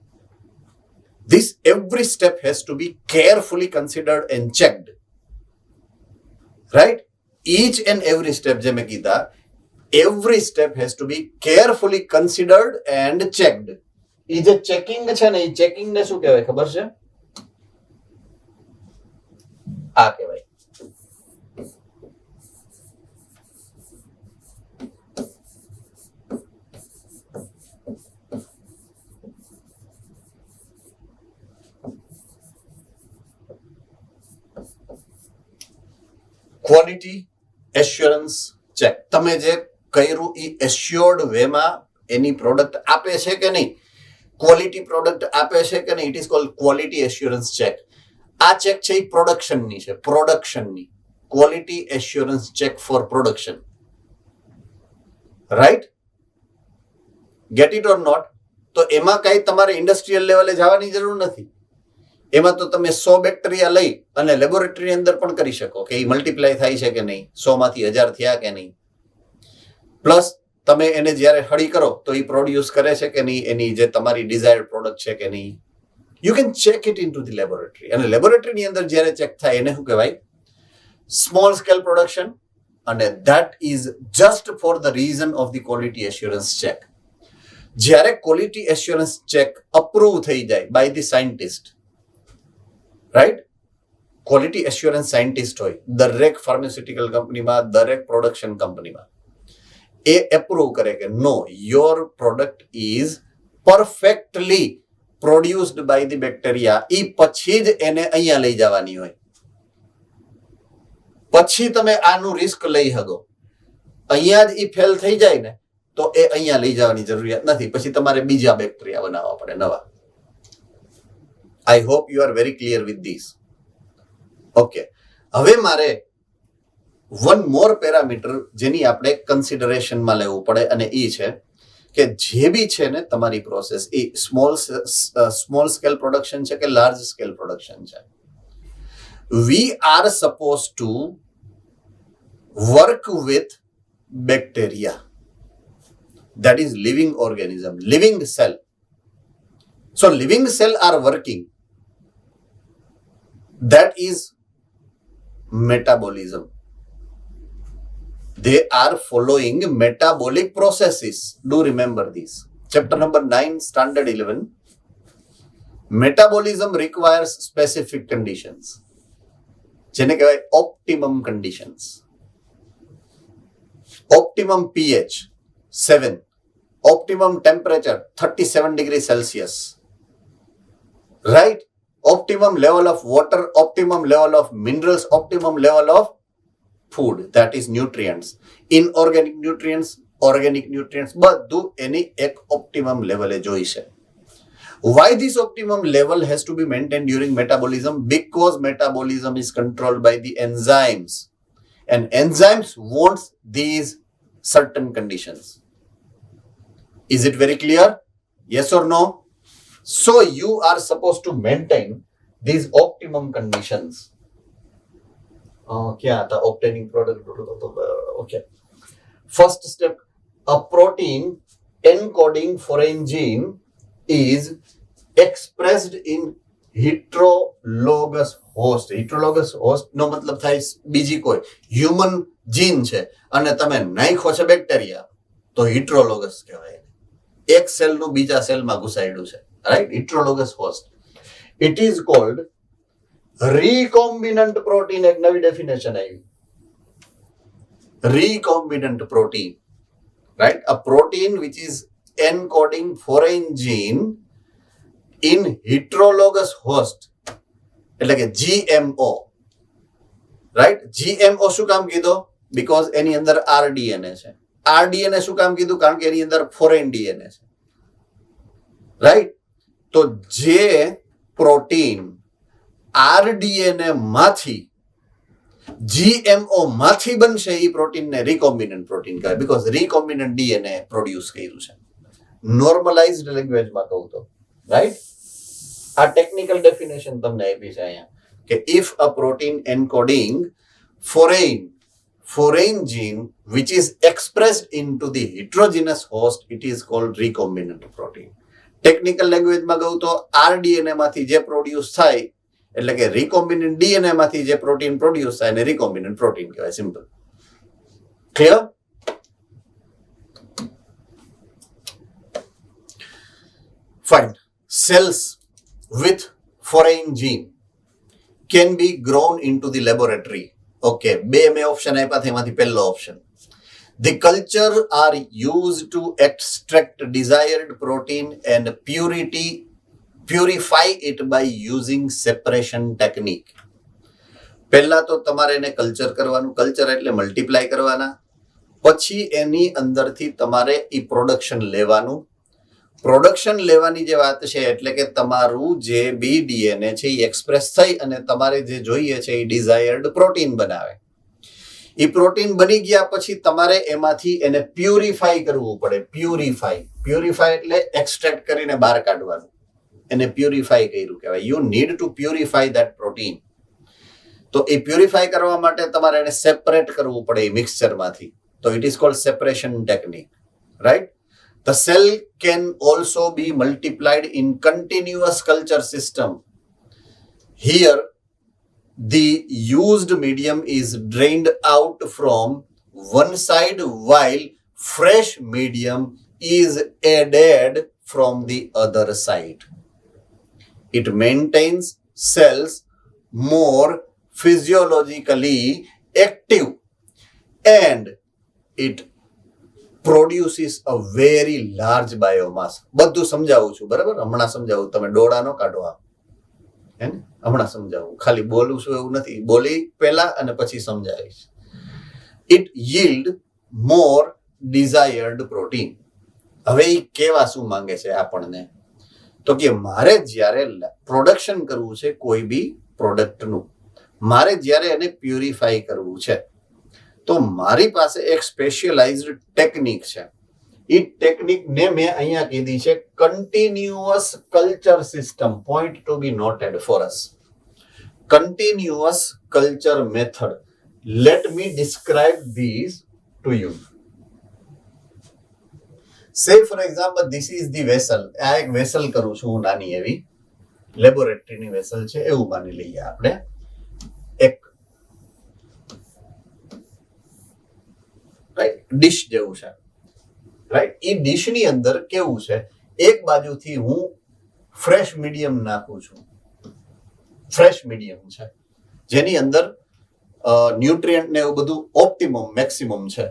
S1: This every step has to be carefully considered and checked. Right? Each and every step જે મેં કીધા, every step has to be carefully considered and checked. એ જે ચેકિંગ છે ને, એ checking ને શું કહેવાય ખબર છે? આ કહેવાય ક્વોલિટી એશ્યોરન્સ ચેક. તમે જે કર્યું એ એશ્યોર્ડ વેમાં એની પ્રોડક્ટ આપે છે કે નહીં, ક્વોલિટી પ્રોડક્ટ આપે છે કે નહીં, it is called quality assurance check. આ ચેક છે એ પ્રોડક્શનની છે, પ્રોડક્શનની quality assurance check for production. Right? Get it or not? તો એમાં કઈ તમારે ઇન્ડસ્ટ્રીયલ લેવલે જવાની જરૂર નથી. એમાં તો તમે 100 બેક્ટેરિયા લઈ અને લેબોરેટરી અંદર પણ કરી શકો કે એ મલ્ટીપ્લાય થાય છે કે નહીં, 100 માંથી 1000 થયા કે નહીં. પ્લસ તમે એને જ્યારે હળી કરો તો એ પ્રોડ્યુસ કરે છે કે નહીં, એની જે તમારી ડિઝાયર્ડ પ્રોડક્ટ છે કે નહીં. You can check it in to the laboratory. અને લેબોરેટરીની અંદર જ્યારે ચેક થાય એને શું કહેવાય? Small scale production. અને that is just for the reason of the quality assurance check. જ્યારે ક્વોલિટી એશ્યોરન્સ ચેક અપ્રૂવ થઈ જાય by the scientist, right? Quality assurance scientist હોય દરેક ફાર્માસ્યુટિકલ કંપનીમાં, દરેક પ્રોડક્શન કંપનીમાં, એ એપ્રૂવ કરે કે no, your product is perfectly produced by the bacteria. એ પછી જ એને અહીંયા લઈ જવાની હોય. પછી તમે આનું રિસ્ક લઈ શકો. અહીંયા જ એ ફેલ થઈ જાય ને તો એ અહીંયા લઈ જવાની જરૂરિયાત નથી. પછી તમારે બીજા બેક્ટેરિયા બનાવવા પડે, નવા. I hope you are very clear with this. Okay. હવે મારે one more parameter જેની આપણે કન્સિડરેશનમાં લેવું પડે, અને એ છે કે જે બી છે ને તમારી પ્રોસેસ, એ સ્મોલ સ્કેલ પ્રોડક્શન છે કે લાર્જ સ્કેલ પ્રોડક્શન છે, we are supposed to work with bacteria, that is living organism, living cell. So living cell are working. That is metabolism. They are following metabolic processes. Do remember this. Chapter number 9, standard 11. Metabolism requires specific conditions. જેને કહેવાય optimum conditions. Optimum pH 7. Optimum temperature 37 degrees Celsius. Right? Optimum level of water, optimum level of minerals, optimum level of food, that is nutrients. Inorganic nutrients, organic nutrients, બધું એની એક optimum level જોઈશે. Why this optimum level has to be maintained during metabolism? Because metabolism is controlled by the enzymes. And enzymes wants these certain conditions. Is it very clear? Yes or no? So you are supposed to maintain these optimum conditions. क्या था obtaining product? Okay. First step, a protein encoding foreign gene is expressed in heterologous host. Heterologous host નો મતલબ થાય બીજી કોઈ human જીન છે અને તમે નાખ્યો છે બેક્ટેરિયા તો heterologous કહેવાય. એક સેલ નું બીજા સેલમાં ઘુસાડ્યું છે, right? heterologous host. It is called recombinant protein. એક નવી ડેફિનેશન આવી. Recombinant protein, right? A protein which is encoding foreign gene in heterologous host, એટલે કે GMO, right? GMO શું કામ કીધું? Because એની અંદર RDNA છે. RDNA શું કામ કીધું? કારણ કે એની અંદર foreign DNA છે, right? તો જે પ્રોટીન RDNA માંથી GMO માંથી બનશે એ પ્રોટીનને recombinant પ્રોટીન કહેવાય. Because recombinant DNA પ્રોડ્યુસ કર્યું છે. નોર્મલાઇઝ્ડ લેંગ્વેજમાં કહું તો, રાઈટ? આ ટેકનિકલ ડેફિનેશન તમને આપી છે અહીંયા કે if a protein encoding foreign gene which is expressed into the heterogeneous host, it is called recombinant protein. Technical લેંગ્વેજમાં કહું તો RDNA માંથી જે પ્રોડ્યુસ થાય એટલે કે recombinant DNA માંથી જે પ્રોટીન પ્રોડ્યુસ થાય એને recombinant પ્રોટીન કહેવાય. Simple. Clear? Fine. Cells with foreign gene can be grown into the laboratory. Okay. બે મેં ઓપ્શન આપ્યા છે, એમાંથી પહેલો option. The culture are used to extract desired protein and purify it by using separation technique. પહેલા તો તમારે એને કલ્ચર કરવાનું. કલ્ચર એટલે મલ્ટીપ્લાય કરવાના. પછી એની અંદરથી તમારે ઈ પ્રોડક્શન લેવાનું. પ્રોડક્શન લેવાની જે વાત છે એટલે કે તમારું જે બી ડીએનએ છે એ એક્સપ્રેસ થઈ અને તમારે જે જોઈએ છે એ ડિઝાયર્ડ પ્રોટીન બનાવે. એ પ્રોટીન બની ગયા પછી તમારે એમાંથી એને પ્યુરિફાઈ કરવું પડે. પ્યુરિફાઈ એટલે એક્સટ્રેક્ટ કરીને બહાર કાઢવાનું. એને પ્યુરિફાઈ કર્યું કહેવાય. You need to purify that protein. તો એ પ્યુરિફાઈ કરવા માટે તમારે એને સેપરેટ કરવું પડે એ મિક્સચરમાંથી. તો it is cold separation technique, right? The cell can also be multiplied in continuous culture system. Here, the used medium is drained out from one side while fresh medium is added from the other side. It maintains cells more physiologically active and it produces a very large biomass. બધું સમજાવું છું, બરાબર? હમણાં સમજાવું, તમે ડોળા ન કાઢો. હે ને? હમણાં સમજાવું, ખાલી બોલું છું એવું નથી. બોલી પહેલા અને પછી સમજાવીશ. It yield more desired protein. હવે એ કેવા શું માંગે છે આપણને? તો કે મારે જ્યારે પ્રોડક્શન કરવું છે કોઈ બી પ્રોડક્ટનું, મારે જ્યારે એને પ્યુરિફાઈ કરવું છે તો મારી પાસે એક સ્પેશિયલાઇઝ્ડ ટેકનિક છે. એ ટેકનિકને મેં અહીંયા કીધી છે continuous culture system. Point to be noted for us. Continuous culture method. Let me describe this to you. Say for example this is the vessel. આ એક વેસલ કરું છું હું, નાની એવી લેબોરેટરીની વેસલ છે એવું માની લઈએ આપણે. ડીશ જેવું છે, રાઈટ? એ ડીશની અંદર કેવું છે, એક બાજુથી હું ફ્રેશ મીડિયમ નાખું છું, ફ્રેશ મીડિયમ છે જેની અંદર ન્યુટ્રિયન્ટ ને એવું બધું ઓપ્ટિમમ મેક્સિમમ છે,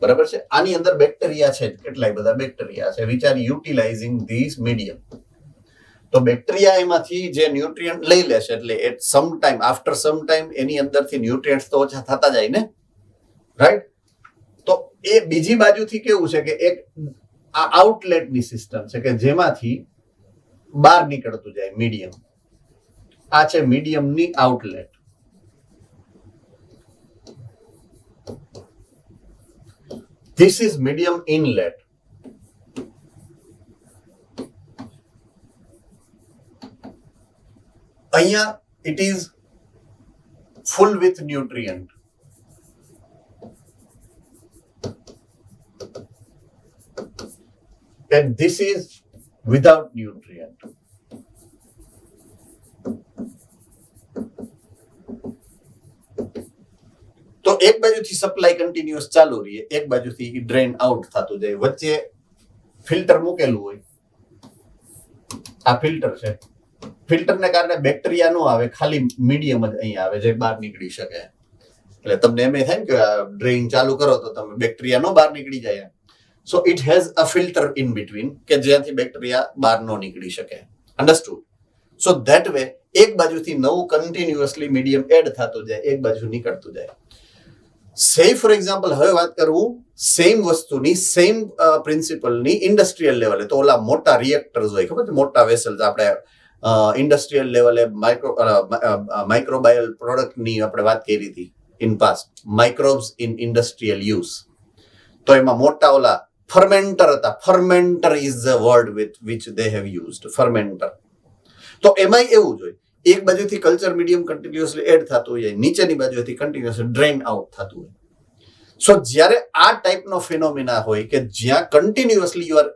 S1: બરાબર છે. આની અંદર બેક્ટેરિયા છે, કેટલાય બધા બેક્ટેરિયા છે which are utilising this medium. તો બેક્ટેરિયા એમાંથી જે ન્યુટ્રિયન્ટ લઈ લેશે એટલે at some time after some time એની અંદરથી ન્યુટ્રિયન્ટ તો ઓછા થતા જાય ને, રાઈટ? તો એ બીજી બાજુથી કેવું છે કે એક આ આઉટલેટની સિસ્ટમ છે કે જેમાંથી બહાર નીકળતું જાય મીડિયમ. આ છે મીડિયમની outlet. This is medium inlet. અહીંયા it is full with nutrient. And this is without nutrient. તો એક બાજુથી સપ્લાય કન્ટિન્યુઅસ ચાલુ રહે, એક બાજુથી ડ્રેન આઉટ થતું જાય, વચ્ચે ફિલ્ટર મૂકેલું હોય. આ ફિલ્ટર છે, ફિલ્ટરને કારણે બેક્ટેરિયા નો આવે, ખાલી મીડિયમ જ અહીંયા આવે જે બહાર નીકળી શકે. એટલે તમને એમ થાય ને કે ડ્રેઇન ચાલુ કરો તો તમે બેક્ટેરિયા નો બહાર નીકળી જાય. So it has a filter in between કે જ્યાંથી બેક્ટેરિયા બહાર નો નીકળી શકે. અન્ડરસ્ટુડ? સો ધેટ વે એક બાજુથી નવું કન્ટિન્યુઅસલી મીડિયમ એડ થતું જાય, એક બાજુ નીકળતું જાય. સે ફોર એક્ઝામ્પલ હવે વાત કરું સેમ વસ્તુની, સેમ પ્રિન્સિપલની ઇન્ડસ્ટ્રીયલ લેવલે. તો ઓલા મોટા રિએક્ટર્સ હોય, ખબર છે, મોટા વેસલ્સ. આપણે ઇન્ડસ્ટ્રીયલ લેવલે માઇક્રોબાયલ પ્રોડક્ટની આપણે વાત કરી હતી in past, microbes in industrial use. તો એમાં મોટા ઓલા ફર્મેન્ટર હતા. Fermenter is the word with which they have used, fermenter. તો એમાંય એવું જ હોય, એક બાજુથી કલ્ચર મીડિયમ કન્ટિન્યુઅસલી એડ થતું હોય, નીચેની બાજુથી કન્ટિન્યુઅસલી ડ્રેન આઉટ થતું હોય. સો જ્યારે આ ટાઈપનો ફિનોમિના હોય કે જ્યાં continuously you are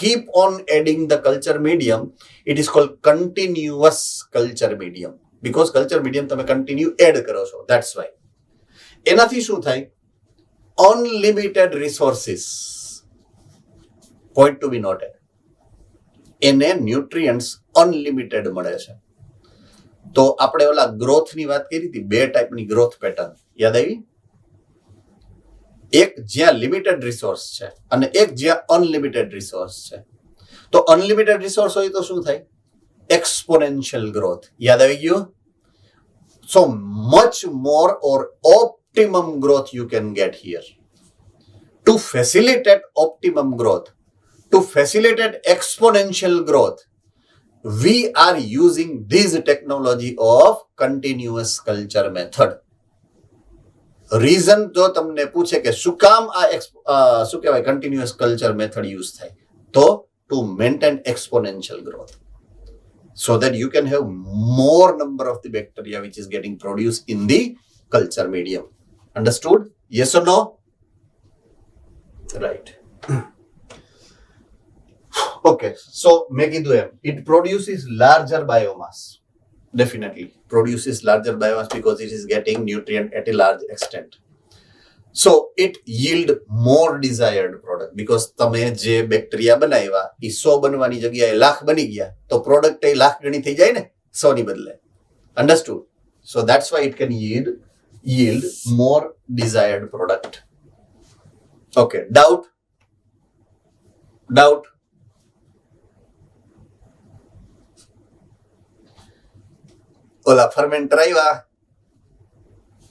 S1: keep on adding the culture medium, it is called continuous culture medium, because culture medium તમે continue add કરો છો, that's why. એનાથી શું થાય? Unlimited resources, point to be noted. એને ન્યુટ્રિયન્ટ્સ અનલિમિટેડ મળે છે. તો આપણે ઓલા ગ્રોથની વાત કરી હતી, બે ટાઈપની ગ્રોથ પેટર્ન યાદ આવી? એક જ્યાં લિમિટેડ રિસોર્સ છે અને એક જ્યાં અનલિમિટેડ રિસોર્સ છે. તો અનલિમિટેડ રિસોર્સ હોય તો શું થાય? Exponential growth. યાદ આવી ગયું? So much more or optimum growth you can get here. To facilitate optimum growth, to facilitate exponential growth, we are using this technology of continuous culture method. Reason જો તમને પૂછે કે શું કામ આ શું કહેવાય કન્ટિન્યુઅસ કલ્ચર મેથડ યુઝ થાય, તો to maintain exponential growth, so that you can have more number of the bacteria which is getting produce in the culture medium. Understood? Yes or no? Right. Okay, so મેં કીધું એમ, it produces larger biomass. Definitely produces larger biomass because it is getting nutrient at a large extent. So it yield more desired product because તમે જે bacteria બનાવ્યા એ 100 બનવાની જગ્યાએ લાખ બની ગયા, તો પ્રોડક્ટ એ લાખ ગણી થઈ જાય ને 100 ની બદલે. Understood? So that's why it can yield more desired product. Okay, doubt? ઓલા ફર્મેન્ટર આવ્યા,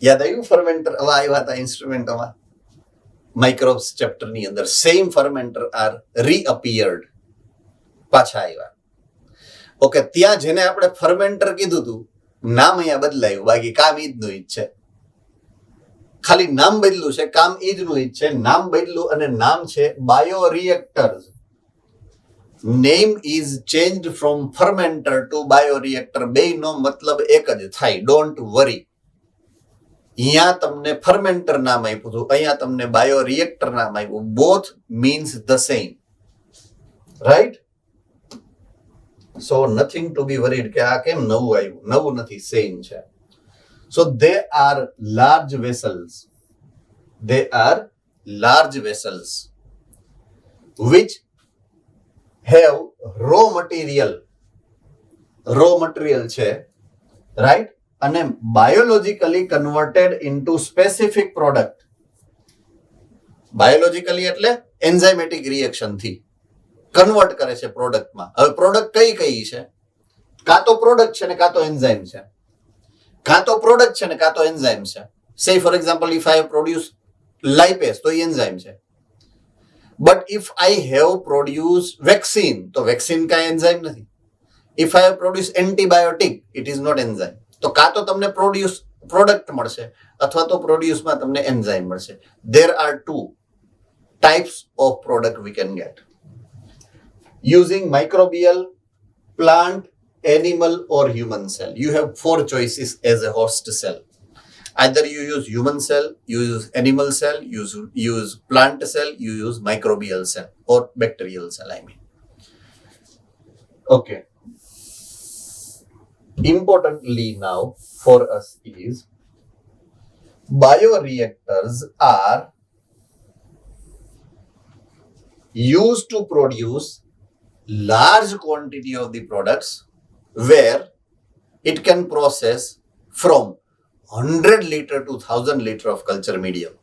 S1: યાદ આવ્યું? ફર્મેન્ટર હવે આવ્યા હતા ઇન્સ્ટ્રુમેન્ટોમાં, માઇક્રોબ્સ ચેપ્ટરની અંદર. સેમ ફર્મેન્ટર આર રીઅપિયર્ડ, પાછા આવ્યા. ઓકે, ત્યાં જેને આપણે ફર્મેન્ટર કીધું હતું, નામ અહીંયા બદલાયું, બાકી કામ ઈ જ નું ઈ જ છે. ખાલી નામ બદલું છે, કામ ઈ જ નું ઈ જ છે. નામ બદલું અને નામ છે બાયોરિએક્ટર્સ. Name is changed from fermenter to bioreactor. બેયનો મતલબ એક જ થાય. Don't worry. અહીંયા તમને ફર્મેન્ટર નામ આપ્યું હતું, અહીંયા તમને બાયોરિએક્ટર નામ આપ્યું. Both means the same, right? So nothing to be worried કે આ કેમ નવું આવ્યું. નવું નથી, સેમ છે. So they are large vessels. They are large vessels which have raw material છે, right? અને biologically converted into specific product. Biologically એટલે એન્ઝાઇમેટિક રિએક્શન થી કન્વર્ટ કરે છે પ્રોડક્ટમાં. હવે પ્રોડક્ટ કઈ છે? કાં તો પ્રોડક્ટ છે ને કાં તો એન્ઝાઇમ છે, કાં તો પ્રોડક્ટ છે ને કાં તો એન્ઝાઇમ છે. Say for example, if I produce lipase તો એ એન્ઝાઇમ છે. But if I have produce vaccine તો વેક્સિન કાંઈ એન્ઝાઇમ નથી. If I have produce antibiotic it is not enzyme. તો કાં તો તમને પ્રોડક્ટ મળશે અથવા તો પ્રોડ્યુસમાં તમને એન્ઝાઇમ મળશે. There are two types of product we can get using microbial, plant, animal or human cell. You have 4 choices as a host cell. Either you use human cell, you use animal cell, you use plant cell, you use microbial cell or bacterial cell, I mean. Okay. Importantly now for us is bioreactors are used to produce large quantity of the products where it can process from 100 liter to 1000 liter of culture medium.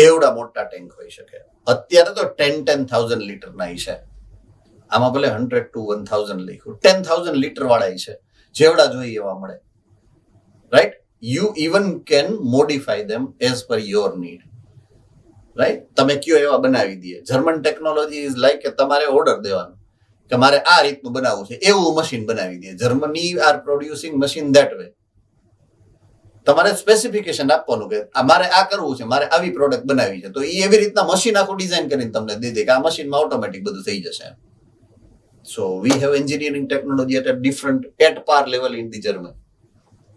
S1: એવડા મોટા tank હોઈ શકે. અત્યારે તો 10,000 litre ના છે. આમાં ભલે 100 to 1000 લખ્યું, 10,000 લીટર વાળા છે. જેવડા જોઈએ એવા મળે, right? You even can modify them as per your need, right? તમે કયો એવા બનાવી દે. જર્મન ટેકનોલોજી ઇઝ લાઈક કે તમારે ઓર્ડર દેવાનો કે મારે આ રીતનું બનાવવું છે, એવું મશીન બનાવી દે. Germany are producing machine that way. તમારે સ્પેસિફિકેશન આપવાનું કે મારે આ કરવું છે, મારે આવી પ્રોડક્ટ બનાવી છે, તો એ એવી રીતના મશીન આખું ડિઝાઇન કરીને તમને દે દે કે આ મશીનમાં ઓટોમેટિક બધું થઈ જશે. So we have engineering technology at a different, at par level in the German,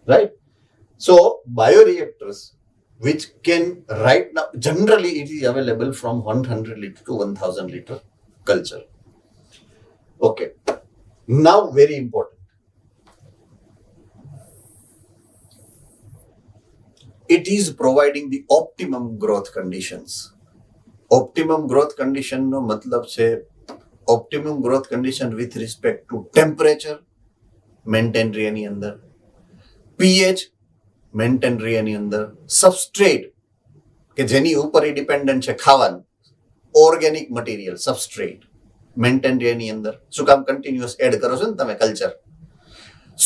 S1: right? So bioreactors, which can right now, generally it is available from 100 liter to 1000 liter culture. Okay. Now very important. It is providing the optimum growth conditions. Optimum growth condition no matlab છે optimum growth condition with respect to temperature maintain રહે એની અંદર, pH maintain રહે એની અંદર, substrate કે જેની ઉપર એ dependent છે ખાવાનું, ઓર્ગેનિક મટીરિયલ સબસ્ટ્રેટ મેન્ટેન રહે એની અંદર. શું કામ? કન્ટિન્યુઅસ એડ કરો છો ને તમે કલ્ચર.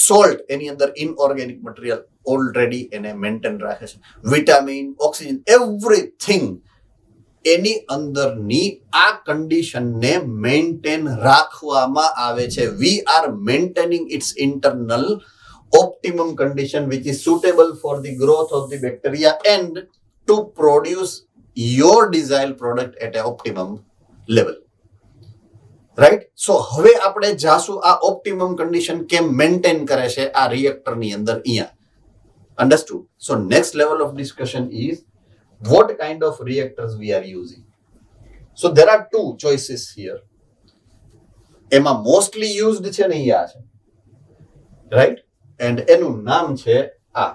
S1: સોલ્ટ એની અંદર ઇનઓર્ગેનિક મટીરિયલ ઓલરેડી એને મેન્ટેન રાખે છે. વિટામિન, ઓક્સિજન, એવરીથિંગ એની અંદરની આ કન્ડિશનને મેન્ટેન રાખવામાં આવે છે. We are maintaining its internal optimum condition which is suitable for the growth of the bacteria and to produce your desired product at a optimum level, right? So હવે આપણે જાશું આ optimum condition કેમ maintain કરે છે આ reactor ની અંદર અહીંયા. Understood? So next level of discussion is what kind of reactors we are using. So there are 2 choices here. એમાં mostly used છે ને અહીંયા છે, right? And એનું નામ છે આ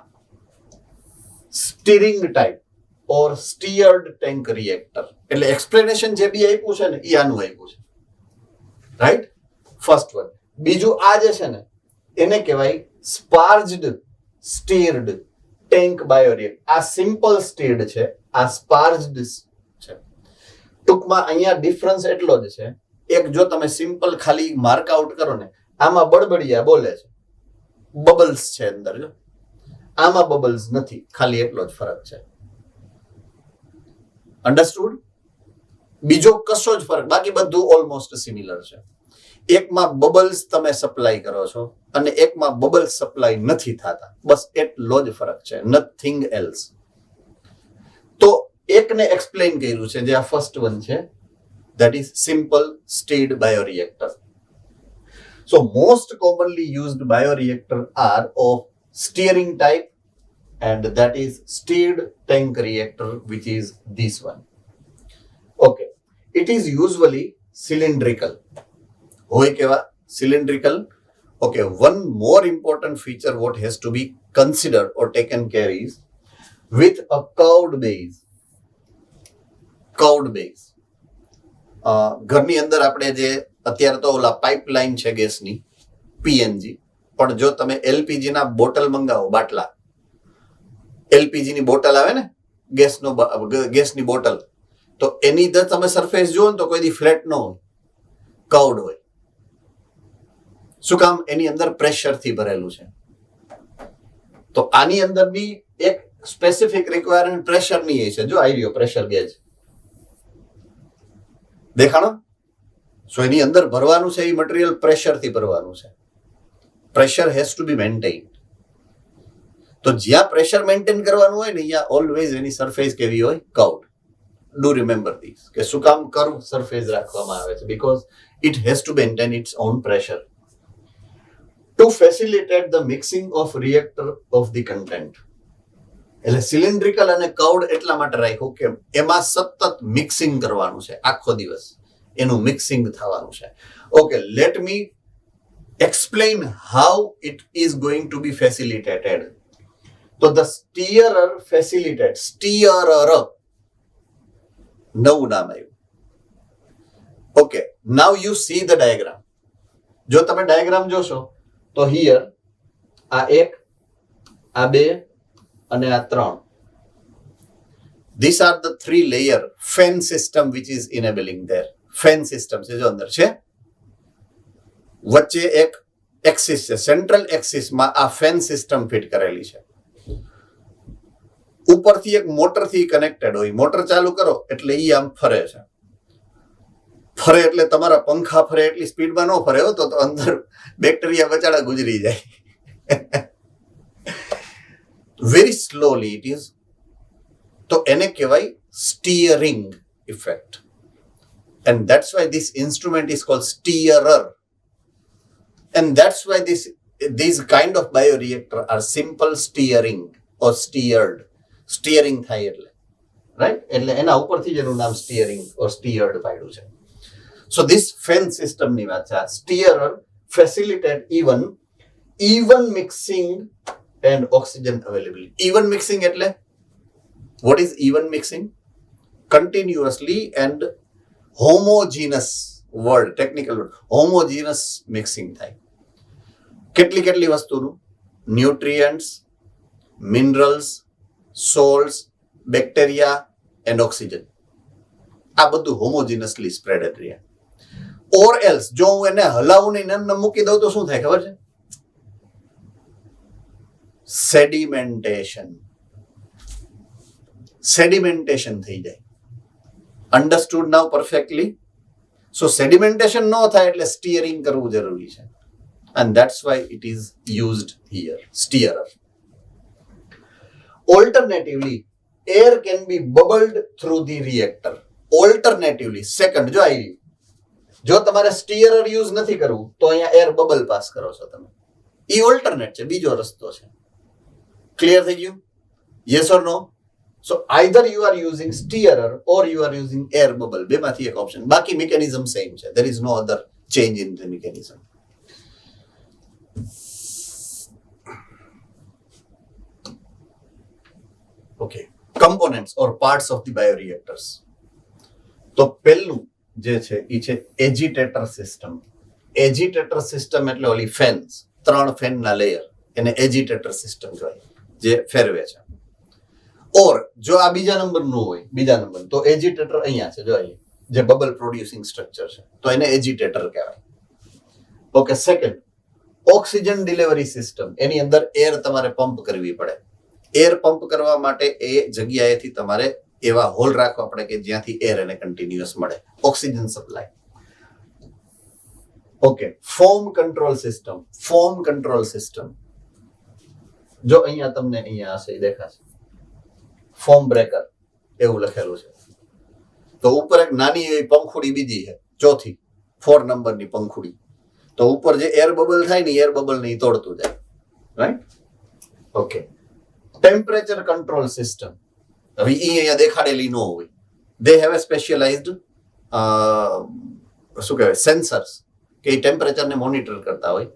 S1: સ્ટીરિંગ ટાઈપ ઓર સ્ટીયર્ડ ટેન્ક રિએક્ટર. એટલે એક્સપ્લેનેશન જે બી આપ્યું છે ને એ આનું આપ્યું છે, રાઈટ? First one. બીજું આ જે છે ને એને કહેવાય સ્પાર્જ્ડ સ્ટીર્ડ ટેન્ક બાયોરિએક્ટર. આ સિમ્પલ સ્ટીર્ડ છે, આ સ્પાર્જ્ડ છે. ટૂંકમાં અહીંયા ડિફરન્સ એટલો જ છે, એક જો તમે સિમ્પલ ખાલી માર્ક આઉટ કરો ને, આમાં બળબડિયા બોલે છે, બબલ્સ છે અંદર, જો આમાં બબલ્સ નથી, ખાલી એટલો જ ફરક છે. અન્ડરસ્ટુડ? બીજો કશો જ ફરક, બાકી બધું ઓલમોસ્ટ સિમિલર છે. એકમાં બબલ્સ તમે સપ્લાય કરો છો અને એકમાં બબલ્સ સપ્લાય નથી થતા, બસ એટલો જ ફરક છે, નથિંગ એલ્સ. તો એકને એક્સપ્લેન કર્યું છે જે આ ફર્સ્ટ વન છે, that is simple stirred bioreactor. So most commonly used bioreactor are of stirring type, and that is stirred tank reactor, which is this one. Okay, it is usually cylindrical. Hoy keva cylindrical. Okay, one more important feature what has to be considered or taken care is with a curved base. Curved base. ઘરની અંદર આપણે જે અત્યારે તો ઓલા pipeline છે ગેસની, PNG, પણ જો તમે એલપીજી ના બોટલ મંગાવો, બાટલા, એલપીજી ની બોટલ આવે ને, ગેસની બોટલ, તો એની અંદર તમે સરફેસ જુઓ ને તો કોઈ દી ફ્લેટ ન હોય, કર્વ્ડ હોય. શું કામ? એની અંદર પ્રેશર થી ભરેલું છે. તો આની અંદર બી એક સ્પેસિફિક રિક્વાયરમેન્ટ પ્રેશર ની છે. જો આવી રહ્યો પ્રેશર ગેજ, દેખાણો? સો એની અંદર ભરવાનું છે એ મટીરિયલ પ્રેશર થી ભરવાનું છે. Pressure has to be maintained. તો જ્યાં પ્રેશર મેન્ટેન કરવાનું હોય ને, અહીંયા ઓલવેઝ એની સરફેસ કેવી હોય? કર્વ્ડ. ડુ રિમેમ્બર ધીસ, કે શું કામ કર્વ સરફેસ રાખવામાં આવે છે? Because it has to maintain its own pressure to facilitate the mixing of reactor of the content. એટલે સિલિન્ડ્રિકલ અને કર્વ્ડ એટલા માટે રાખ્યું કે એમાં સતત મિક્સિંગ કરવાનું છે, આખો દિવસ એનું મિક્સિંગ થવાનું છે. Okay, let me explain how it is going to be facilitated. So the steerer facilitates, steerer, નવું નામ આવ્યું. Okay, now you see the diagram. જો તમે ડાયાગ્રામ જોશો તો here આ 1, આ 2 અને આ 3, these are the 3 layer fan system which is enabling there. Fan system છે જો અંદર છે, વચ્ચે એક એક્સિસ છે, સેન્ટ્રલ એક્સિસ માં આ ફેન સિસ્ટમ ફિટ કરેલી છે. ઉપરથી એક મોટર થી કનેક્ટેડ હોય, મોટર ચાલુ કરો એટલે ઈ આમ ફરે છે. ફરે એટલે તમારા પંખા ફરે એટલી સ્પીડમાં ન ફરે, તો અંદર બેક્ટેરિયા બચાડા ગુજરી જાય. Very slowly it is. તો એને કહેવાય stirring effect. And that's why this instrument is called stirrer. And that's why these kind of bioreactor are simple steering or steered. Steering થાય એટલે, right? એટલે એના ઉપરથી જ એનું નામ steering or steered પાડ્યું છે. So this fan system ની વાત છે. Steerer facilitate even mixing and oxygen availability. Even mixing એટલે what is even mixing? Continuously and homogeneous word, technical word, homogeneous mixing થાય. કેટલી વસ્તુનું? Nutrients, minerals, salts, bacteria and oxygen, આ બધું હોમોજીનસલી spreaded રહે. ઓર એલ્સ જો હું એને હલાવું નહીં, એમને મૂકી દઉં તો શું થાય ખબર છે? સેડિમેન્ટેશન થઈ જાય. અન્ડરસ્ટુડ નાઉ પરફેક્ટલી? સો સેડિમેન્ટેશન ન થાય એટલે સ્ટીયરિંગ કરવું જરૂરી છે. And that's why it is used here, steerer. Alternatively, air can be bubbled through the reactor. Alternatively, second, જો આવી, જો તમારે સ્ટીયરર યુઝ નથી કરવું તો અહીંયા એર બબલ પાસ કરો છો તમે. ઈ ઓલ્ટરનેટ છે, બીજો રસ્તો છે. ક્લિયર થઈ ગયું? Yes or no? So either you are using stirrer or you are using air bubble, બેમાંથી એક ઓપ્શન. બાકી મિકેનિઝમ સેમ છે. There is no other change in the mechanism. Okay, components or parts of the bioreactors. તો પહેલું જે છે એ છે એજિટેટર system. એજિટેટર system એટલે ઓલી ફેન્સ, 3 ફેનના લેયર, એને એજિટેટર સિસ્ટમ કહેવાય, જે ફેરવે છે. ઓર જો આ બીજા નંબરનું હોય, બીજા નંબર, તો એજિટેટર અહીંયા છે, જો અહીં જે બબલ પ્રોડ્યુસિંગ સ્ટ્રક્ચર છે, તો એને એજિટેટર કહેવાય. Okay, second oxygen delivery system. એની અંદર એર તમારે પંપ કરવી પડે. એર પંપ કરવા માટે એ જગ્યાએથી તમારે એવા હોલ રાખવા પડે કે જ્યાંથી એર એને કન્ટિન્યુઅસ મળે, oxygen supply. Okay, form control system. Form control system જો અહીંયા તમને અહીંયા હશે, દેખાશે, ફોર્મ બ્રેકર એવું લખેલું છે. તો ઉપર એક નાની એવી પંખુડી બીજી છે, ચોથી 4 નંબરની પંખુડી. તો ઉપર જે એર બબલ થાય ને, એર બબલ ને તોડતું જાય, right? Okay, temperature control system. હવે એ અહીંયા દેખાડેલી ન હોય. દે હેવ એ સ્પેશિયલાઇઝડ શું કહેવાય સેન્સર્સ કે એ ટેમ્પરેચરને મોનિટર કરતા હોય,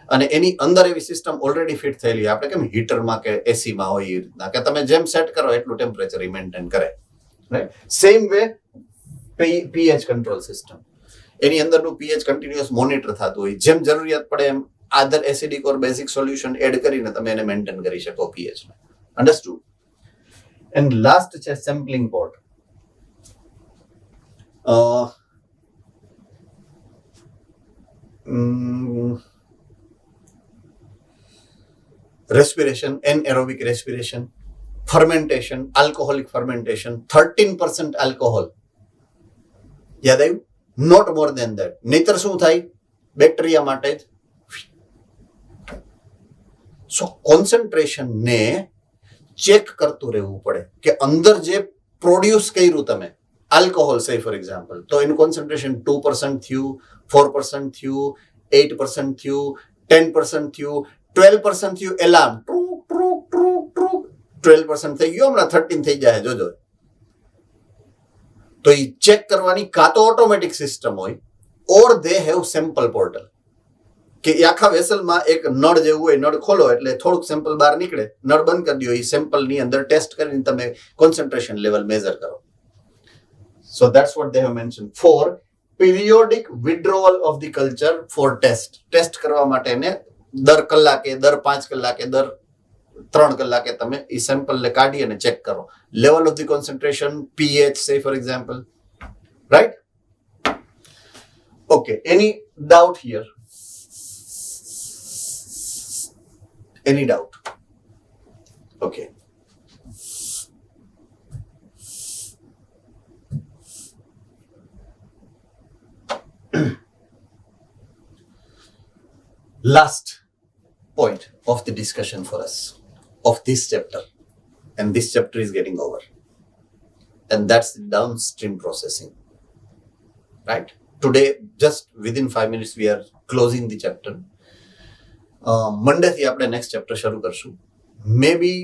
S1: અને એની અંદર એવી સિસ્ટમ ઓલરેડી ફિટ થયેલી હોય. આપણે કેમ હીટરમાં કે એસીમાં હોય એ રીતના કે તમે જેમ સેટ કરો એટલું ટેમ્પરેચર મેન્ટેન કરે. Right. Same way pH control system, એની અંદરનું પીએચ કન્ટિન્યુઅસ મોનિટર થતું હોય, જેમ જરૂરિયાત પડે એમ either acidic or basic solution add કરીને તમે એને મેન્ટેન કરી શકો પીએચ ને. અન્ડરસ્ટુડ. એન્ડ લાસ્ટ છે sampling port. respiration, anaerobic respiration, fermentation, alcoholic fermentation, 13% alcohol. યાદ આવ્યું? Not more than that. નહીતર શું થાય? બેક્ટેરિયા માટે જ. સો કોન્સન્ટ્રેશન ને ચેક કરતું રહેવું પડે કે અંદર જે પ્રોડ્યુસ કર્યું તમે આલ્કોહોલ, સે ફોર એક્ઝામ્પલ, તો એનું કોન્સન્ટ્રેશન 2% થયું, 4% થયું, 8% થયું, 10% થયું, 12% થયું, એલાર્મ ટ્રુક ટ્રુક ટ્રુક ટ્રુક 12% થઈ ગયું, હમણાં 13 થઈ જાય, જોજો. તો એ ચેક કરવાની કાં તો ઓટોમેટિક સિસ્ટમ હોય ઓર દે હેવ સેમ્પલ પોર્ટલ, કે એ આખા વેસલમાં એક નળ જેવું હોય, નળ ખોલો એટલે થોડુંક સેમ્પલ બહાર નીકળે, નળ બંધ કરી દો, એ સેમ્પલની અંદર ટેસ્ટ કરીને તમે કોન્સન્ટ્રેશન લેવલ મેઝર કરો. So that's what they have mention for periodic withdrawal of the culture for test. Test કરવા માટે એને દર કલાકે, દર 5 કલાકે, દર 3 કલાકે તમે એ સેમ્પલને કાઢી અને ચેક કરો. Level of the concentration, pH, say for example, right? Okay, any doubt here? Any doubt? Okay. Last point of the discussion for us of this chapter, and this chapter is getting over, and that's the downstream processing. Right? Today, just within 5 minutes, we are closing the chapter. મંડેથી આપણે next chapter શરૂ કરશું. મે બી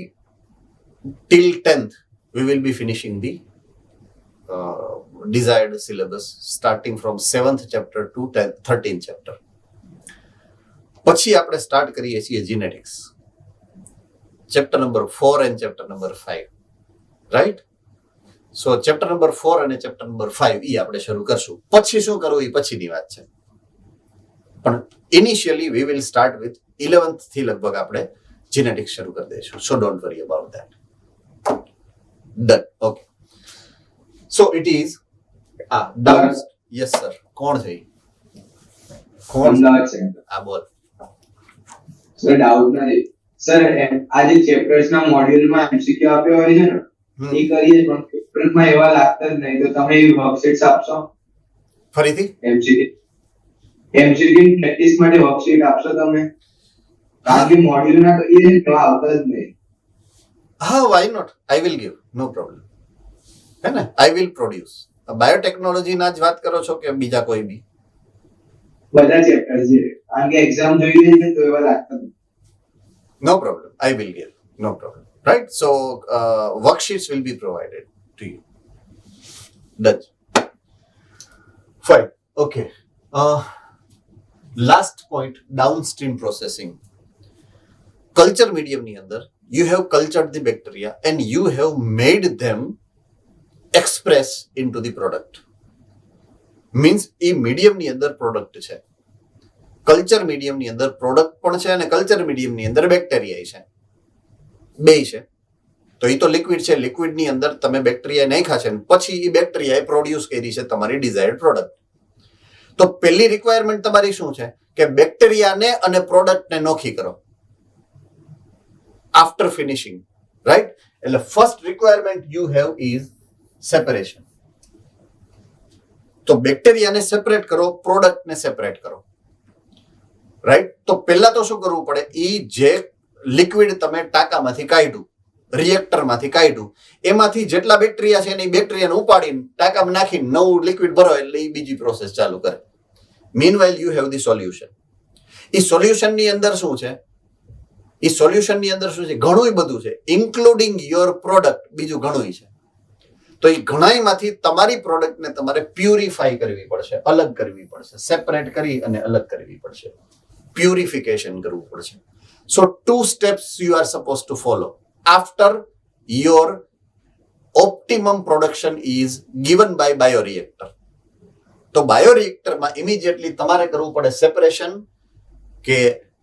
S1: till 10th we will be finishing the desired syllabus starting from 7th chapter to 13th chapter. પછી આપણે start કરીએ છીએ genetics, chapter number 4 and chapter number 5, right? So chapter number 4 અને chapter number 5 એ આપણે શરૂ કરશું. પછી શું કરવું એ પછીની વાત છે, પણ initially we will start with 11th થી લગભગ આપણે જીનેટિક્સ શરૂ કરી દઈશું. સો don't worry about that. Done. Okay. So it is down. Yes sir. કોણ છે? કોણ? આ બોલ
S3: સર. ડાઉટ નથી સર. આ જે ચેપ્ટર્સ ના મોડ્યુલમાં એમસીક્યુ આપ્યો હોય છે ને, એ કરીએ પણ પેપરમાં એવા લાગતા જ નહીં. તો તમે એવી વર્કશીટ્સ આપશો
S1: ફરીથી?
S3: એમસીક્યુ પ્રેક્ટિસ માટે વર્કશીટ આપશો તમે? કારણ કે મોડ્યુલ ના કરીએ તો આવતા જ નહીં.
S1: હા, why not? I will give, no problem. હે ને? I will produce. બાયોટેકનોલોજી ના જ વાત કરો છો કે બીજા કોઈ બી?
S3: બધા ચેપ્ટર્સ છે, કારણ કે એક્ઝામ જોઈએ છે તો એવા લાગતા નહીં.
S1: No problem, I will give, no problem. Right? So worksheets will be provided to you. Done. Fine. Okay. Last point, downstream processing. Culture મીડિયમની અંદર you have cultured the bacteria and you have made them express into the product. Means એ મીડિયમની અંદર product છે, culture મીડિયમની અંદર product પણ છે અને કલ્ચર મીડિયમની અંદર બેક્ટેરિયા છે, બે છે. તો એ તો લિક્વિડ છે, લિક્વિડની અંદર તમે બેક્ટેરિયા નાખ્યા છે અને પછી એ બેક્ટેરિયાએ પ્રોડ્યુસ કરી છે તમારી ડિઝાયર્ડ પ્રોડક્ટ. તો પહેલી રિક્વાયરમેન્ટ તમારી શું છે કે બેક્ટેરિયાને અને પ્રોડક્ટને નોખી કરો આફ્ટર ફિનિશિંગ, રાઈટ? એટલે first requirement you have is separation. તો બેક્ટેરિયાને સેપરેટ કરો, પ્રોડક્ટને સેપરેટ કરો, રાઈટ? તો પહેલા તો શું કરવું પડે? એ જે લિક્વિડ તમે ટાંકામાંથી કાઢ્યું, રિએક્ટરમાંથી કાઢ્યું, એમાંથી જેટલા બેક્ટેરિયા છે એને બેક્ટેરિયાને ઉપાડીને ટાંકામાં નાખીને નવું લિક્વિડ ભરો એટલે એ બીજી પ્રોસેસ ચાલુ કરે. Meanwhile you have the solution. એ સોલ્યુશનની અંદર શું છે? એ સોલ્યુશનની અંદર શું છે? ઘણું બધું છે, ઇન્ક્લુડિંગ યોર પ્રોડક્ટ. બીજું ઘણું છે. તો એ ઘણામાંથી તમારી પ્રોડક્ટને તમારે પ્યુરિફાઈ કરવી પડશે, અલગ કરવી પડશે, સેપરેટ કરી અને અલગ કરવી પડશે, પ્યુરિફિકેશન કરવું પડશે. સો 2 steps you are supposed to follow after your optimum production is given by bioreactor. તો બાયોરિએક્ટરમાં ઇમિડિયેટલી તમારે કરવું પડે સેપરેશન, કે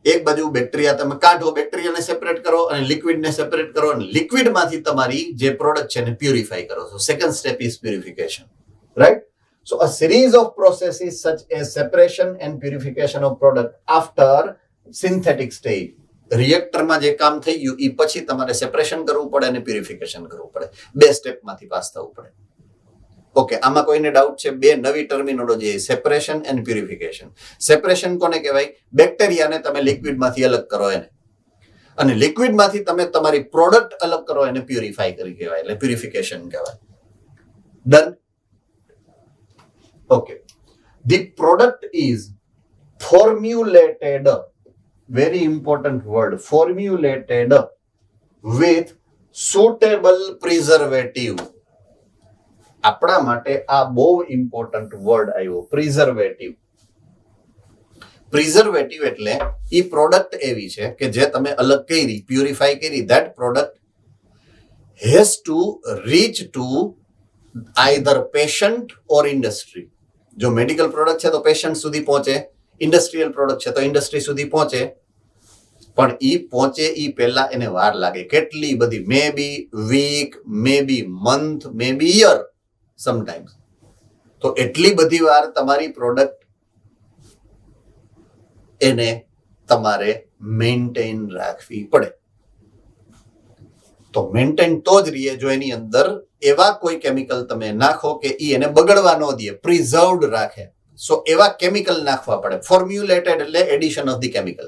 S1: એક બાજુ બેક્ટેરિયા તમે કાઢો, બેક્ટેરિયાને સેપરેટ કરો અને લિક્વિડને સેપરેટ કરો અને લિક્વિડમાંથી તમારી જે પ્રોડક્ટ છે એને પ્યુરિફાઈ કરો. So second step is purification, right? So a series of processes such as separation and purification of product after synthetic stage. રિએક્ટરમાં જે કામ થઈ ગયું એ પછી તમારે સેપરેશન કરવું પડે અને પ્યુરિફિકેશન કરવું પડે. બે સ્ટેપમાંથી પાસ થવું પડે. ઓકે, આમાં કોઈને ડાઉટ છે? બે નવી terminology, separation and purification. Separation કોને કહેવાય? બેક્ટેરિયાને તમે લિક્વિડમાંથી અલગ કરો એને, અને લિક્વિડમાંથી તમે તમારી પ્રોડક્ટ અલગ કરો એને પ્યુરિફાઈ કરી કહેવાય, એટલે પ્યુરિફિકેશન કહેવાય. Done? Okay. The product is formulated, very important word, formulated with suitable preservative. આપણા માટે આ બહુ ઇમ્પોર્ટન્ટ વર્ડ આવ્યો, પ્રિઝર્વેટિવ. પ્રિઝર્વેટિવ એટલે ઈ પ્રોડક્ટ એવી છે કે જે તમે અલગ કરી, પ્યુરિફાઈ કરી, that product has to reach to either patient or industry. જો મેડિકલ પ્રોડક્ટ છે તો પેશન્ટ સુધી પહોંચે, ઇન્ડસ્ટ્રીયલ પ્રોડક્ટ છે તો ઇન્ડસ્ટ્રી સુધી પહોંચે, પણ ઈ પહોંચે ઈ પહેલા એને વાર લાગે. કેટલી બધી, મે બી વીક, મે બી મંથ, મે બી યર સમટાઈમ્સ. તો એટલી બધી વાર તમારી પ્રોડક્ટ એને તમારે મેન્ટેન રાખવી પડે. તો મેન્ટેન તો જ રહીએ જો એની અંદર એવા કોઈ કેમિકલ તમે નાખો કે ઈ એને બગડવા ન દે, પ્રિઝર્વડ રાખે. સો એવા કેમિકલ નાખવા પડે. ફોર્મ્યુલેટેડ એટલે એડિશન ઓફ ધી કેમિકલ.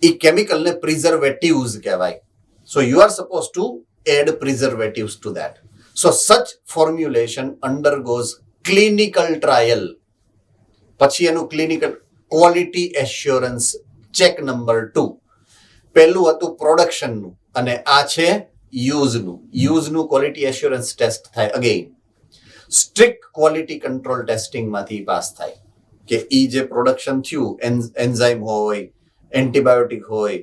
S1: ઈ કેમિકલને પ્રિઝર્વેટિવ્સ કહેવાય. So you are suppose to add preservatives to that. So such formulation undergoes clinical trial. પછી એનું clinical quality assurance check number 2. પહેલું હતું પ્રોડક્શનનું અને આ છે યુઝનું ક્વોલિટી એશ્યોરન્સ ટેસ્ટ થાય. અગેઇન સ્ટ્રિક્ટ ક્વોલિટી કંટ્રોલ ટેસ્ટિંગમાંથી પાસ થાય કે ઈ જે પ્રોડક્શન થયું, એન્ઝાઇમ હોય, એન્ટીબાયોટિક હોય,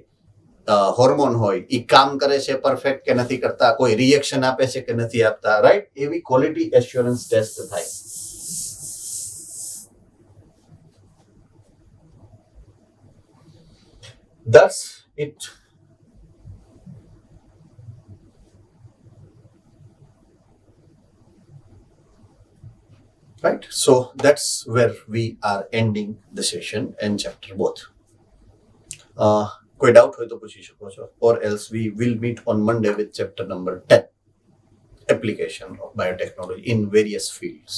S1: હોર્મોન હોય, ઈ કામ કરે છે પરફેક્ટ કે નથી કરતા, કોઈ રિએક્શન આપે છે કે નથી આપતા, રાઈટ? એવી ક્વોલિટી એશ્યોરન્સ ટેસ્ટ થાય. That's it. Right? So that's where we are ending the session and chapter both. કોઈ ડાઉટ હોય તો પૂછી શકો છો, or else we will meet on Monday with chapter number 10, application of biotechnology in various fields.